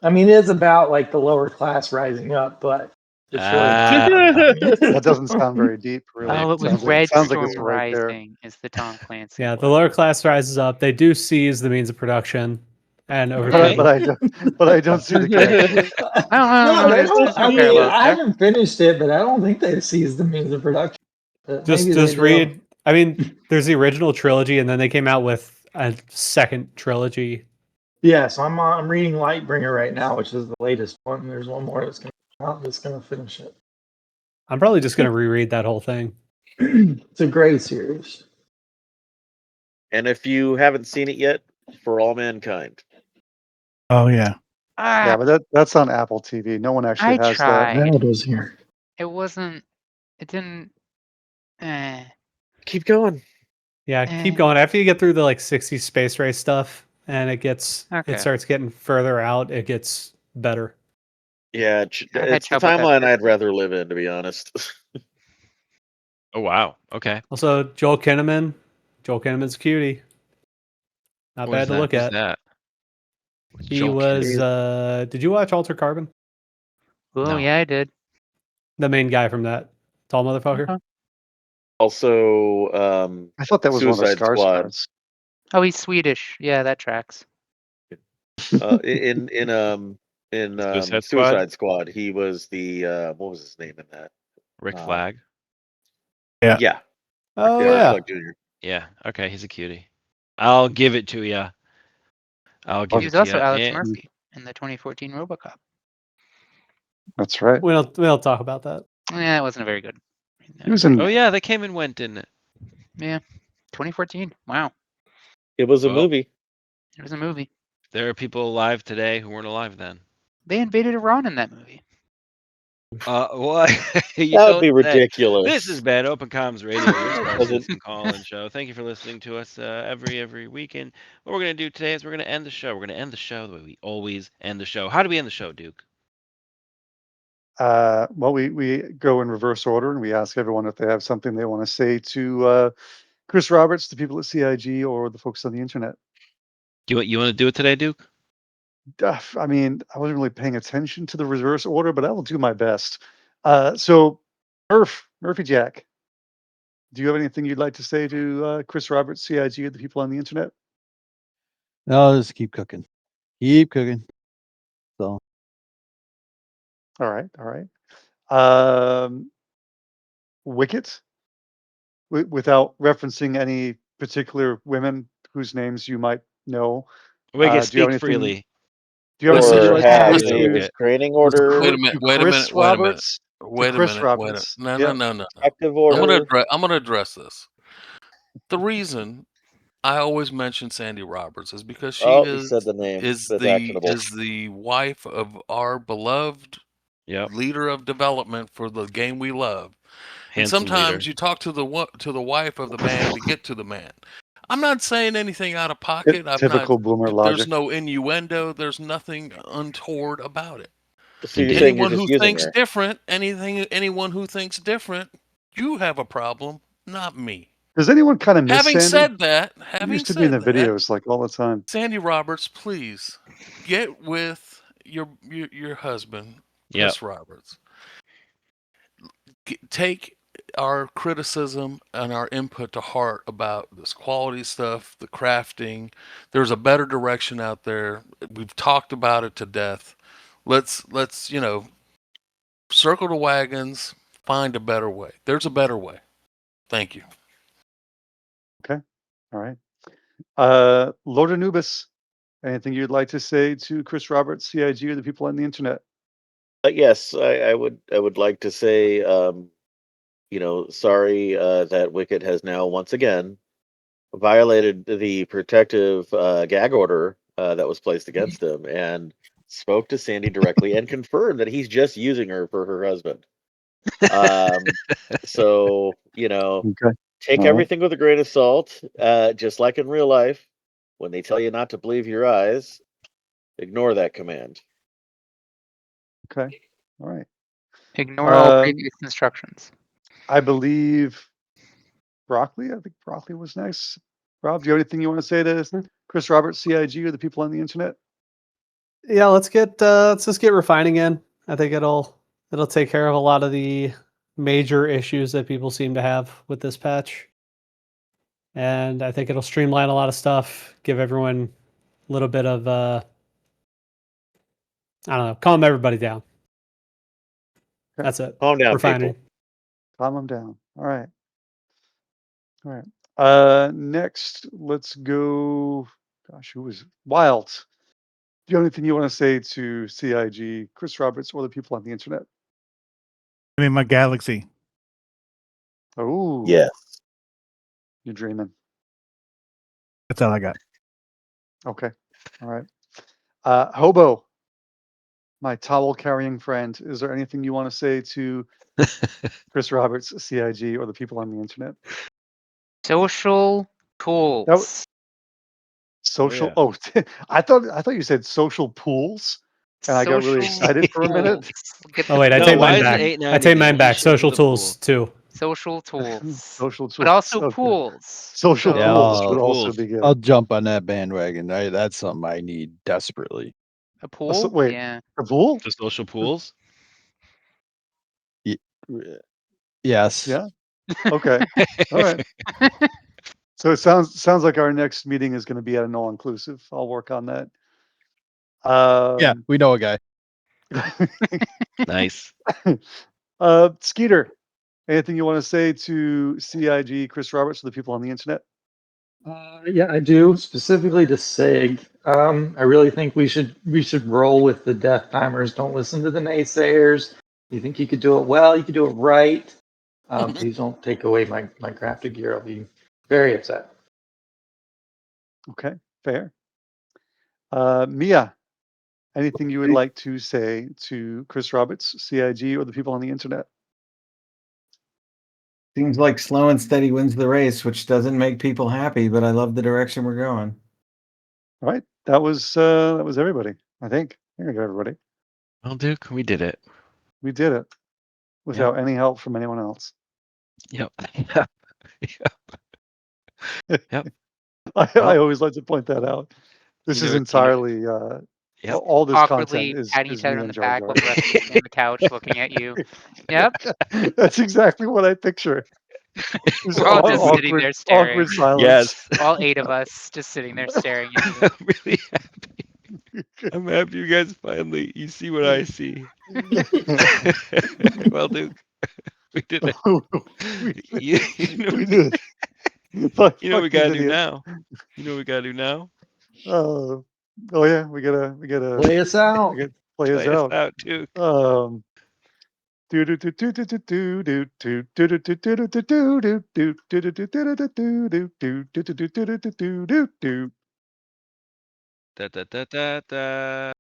I mean, it's about like the lower class rising up, but it's That doesn't sound very deep, really. Oh, it was Sounds Red sounds like it's Storm right there. Rising is the Tom Clancy. Yeah, one. the lower class rises up. They do seize the means of production and over Okay. But I don't see the connection. No, they there's don't, no I mean, parallels I there. haven't finished it, but I don't think they've seized the means of production. just Maybe they do. read. I mean, there's the original trilogy, and then they came out with a second trilogy. Yeah, so I'm reading Lightbringer right now, which is the latest one. There's one more that's going to come out that's going to finish it. I'm probably just going to reread that whole thing. It's a great series. And if you haven't seen it yet, For All Mankind. Oh yeah. Yeah, but that's on Apple TV. No one actually I has that. tried. Now it is here. It wasn't. It didn't. Eh, Keep going. Yeah, Eh. keep going. After you get through the like 60 space race stuff and Okay. it starts getting further out, it gets better. Yeah, I had it's the trouble with that timeline first I'd one. rather live in, to be honest. Oh wow. Okay. Also, Joel Kinnaman. Joel Kinnaman's a cutie. Not What bad is to that? look Who's at. that? He Joel was Kinnaman. did you watch Alter Carbon? Oh No. yeah, I did. The main guy from that. Tall motherfucker. Uh-huh. Also, I thought that was one of the Suicide Squad. Skarsgårds. Oh, he's Swedish. Yeah, that tracks. In Suicide Squad? Suicide Squad, he was the what was his name in that? Rick Flag. Yeah, Oh Rick yeah. Flag Jr. Yeah. Okay, he's a cutie. I'll give it to you. I'll give He it was to also you. Alex Murphy in the 2014 RoboCop. That's right. We don't talk about that. Yeah, it wasn't very good. He was in. Oh yeah, they came and went, didn't it? Yeah, 2014. Wow, It was a Well, movie. it was a movie. There are people alive today who weren't alive then. They invaded Iran in that movie. What? You That would don't be say. ridiculous. This has been Open Comms Radio, your Star Was it- Citizen call-in show. Thank you for listening to us every weekend. What we're gonna do today is we're gonna end the show. We're gonna end the show the way we always end the show. How do we end the show, Duke? Well, we go in reverse order and we ask everyone if they have something they want to say to Chris Roberts, the people at CIG, or the folks on the internet. You want to do it today, Duke? I mean, I wasn't really paying attention to the reverse order, but I will do my best. So, Murphy Jack, do you have anything you'd like to say to Chris Roberts, CIG, or the people on the internet? No, just keep cooking. Keep cooking. So All right. Wicket, without referencing any particular women whose names you might know. We can do you have speak anything? freely. Do you have Listen, anything you'd Or like to have say a to restraining order, Wait a minute. to Wait a Chris minute. Wait a minute. Roberts? Wait a Chris minute. Wait a Roberts. No, Yep. no. protective order. I'm gonna address this. The reason I always mention Sandy Roberts is because she Oh, you said the name. is That's the actionable. is the wife of our beloved Yep. leader of development for the game we love. And Handsome sometimes leader. you talk to the wife of the man to get to the man. I'm not saying anything out of pocket. Typical boomer There's logic. no innuendo. There's nothing untoward about it. So you're saying you're Anyone just who using thinks her. different, anyone who thinks different, you have a problem, not me. Does anyone kind of miss Having Sandy? said that, He used to be in the videos like all the time. Sandy Roberts, please get with your husband, Yep. Chris Roberts. Take our criticism and our input to heart about this quality stuff, the crafting. There's a better direction out there. We've talked about it to death. Let's circle the wagons, find a better way. There's a better way. Thank you. All right. Lord Anubis, anything you'd like to say to Chris Roberts, CIG, or the people on the internet? Yes, I would like to say, sorry that Wicket has now once again violated the protective gag order that was placed against him, and spoke to Sandy directly and confirmed that he's just using her for her husband. So Okay. take All right. everything with a grain of salt, just like in real life. When they tell you not to believe your eyes, ignore that command. Okay. All right. Ignore all previous instructions. I believe Broccoli. I think Broccoli was nice. Rob, do you have anything you want to say to Chris Roberts, CIG, or the people on the internet? Yeah, let's just get refining in. I think it'll take care of a lot of the major issues that people seem to have with this patch. And I think it'll streamline a lot of stuff, give everyone a little bit of I don't know, calm everybody down. Okay. That's it. Calm down, Refining. people. Calm them down. All right. All right. Next, let's go. Gosh, who was Wild? Do you have anything you want to say to CIG, Chris Roberts, or the people on the internet? I mean, my galaxy. Oh, Yes. you're dreaming. That's all I got. Okay. All right. Hobo, my towel carrying friend, is there anything you want to say to Chris Roberts, CIG, or the people on the internet? Social tools. Social. yeah. Oh, I thought you said social pools, and I got really Social excited for a minute. tools. Get Oh the wait, I No, take why mine is it back. I $8.90? take The mine back. t-shirt for Social the tools pool. too. social tools. Social tools. But also Okay. pools. Social Yeah, pools I'll- would also Pools. be good. I'll jump on that bandwagon. That's something I need desperately. A So, pool? wait, Yeah. a pool? The social pools. Yes. Yeah. Okay. All right. So it sounds like our next meeting is going to be at an all-inclusive. I'll work on that. Yeah, we know a guy. Nice. Skeeter, anything you want to say to CIG, Chris Roberts, or the people on the internet? Yeah, I do. Specifically to SIG. I really think we should roll with the death timers. Don't listen to the naysayers. You think you could do it well, you could do it right. Please don't take away my crafted gear. I'll be very upset. Okay, fair. Mia, anything you would like to say to Chris Roberts, CIG, or the people on the internet? Seems like slow and steady wins the race, which doesn't make people happy, but I love the direction we're going. All right, that was everybody. I think I got everybody. Well, Duke, we did it. We did it without any help from anyone else. Yep. Yep. I always like to point that out. This You is know, entirely Yep. all this Awkwardly content is patting each me other on and the Jar back Jar. while the rest of us stay on the couch looking at you. Yep. That's exactly what I picture. This We're all just sitting there staring. awkward silence. Yes. All 8 of us just sitting there staring at you. I'm really happy. I'm happy you guys you see what I see. Well, Duke, we did it. we You know, we did. Fuck, you know what we fuck these gotta do idiots. now. You know what we gotta do now. Oh yeah, we gotta Play us out. play us Play us out. out, Duke. Da da da da da.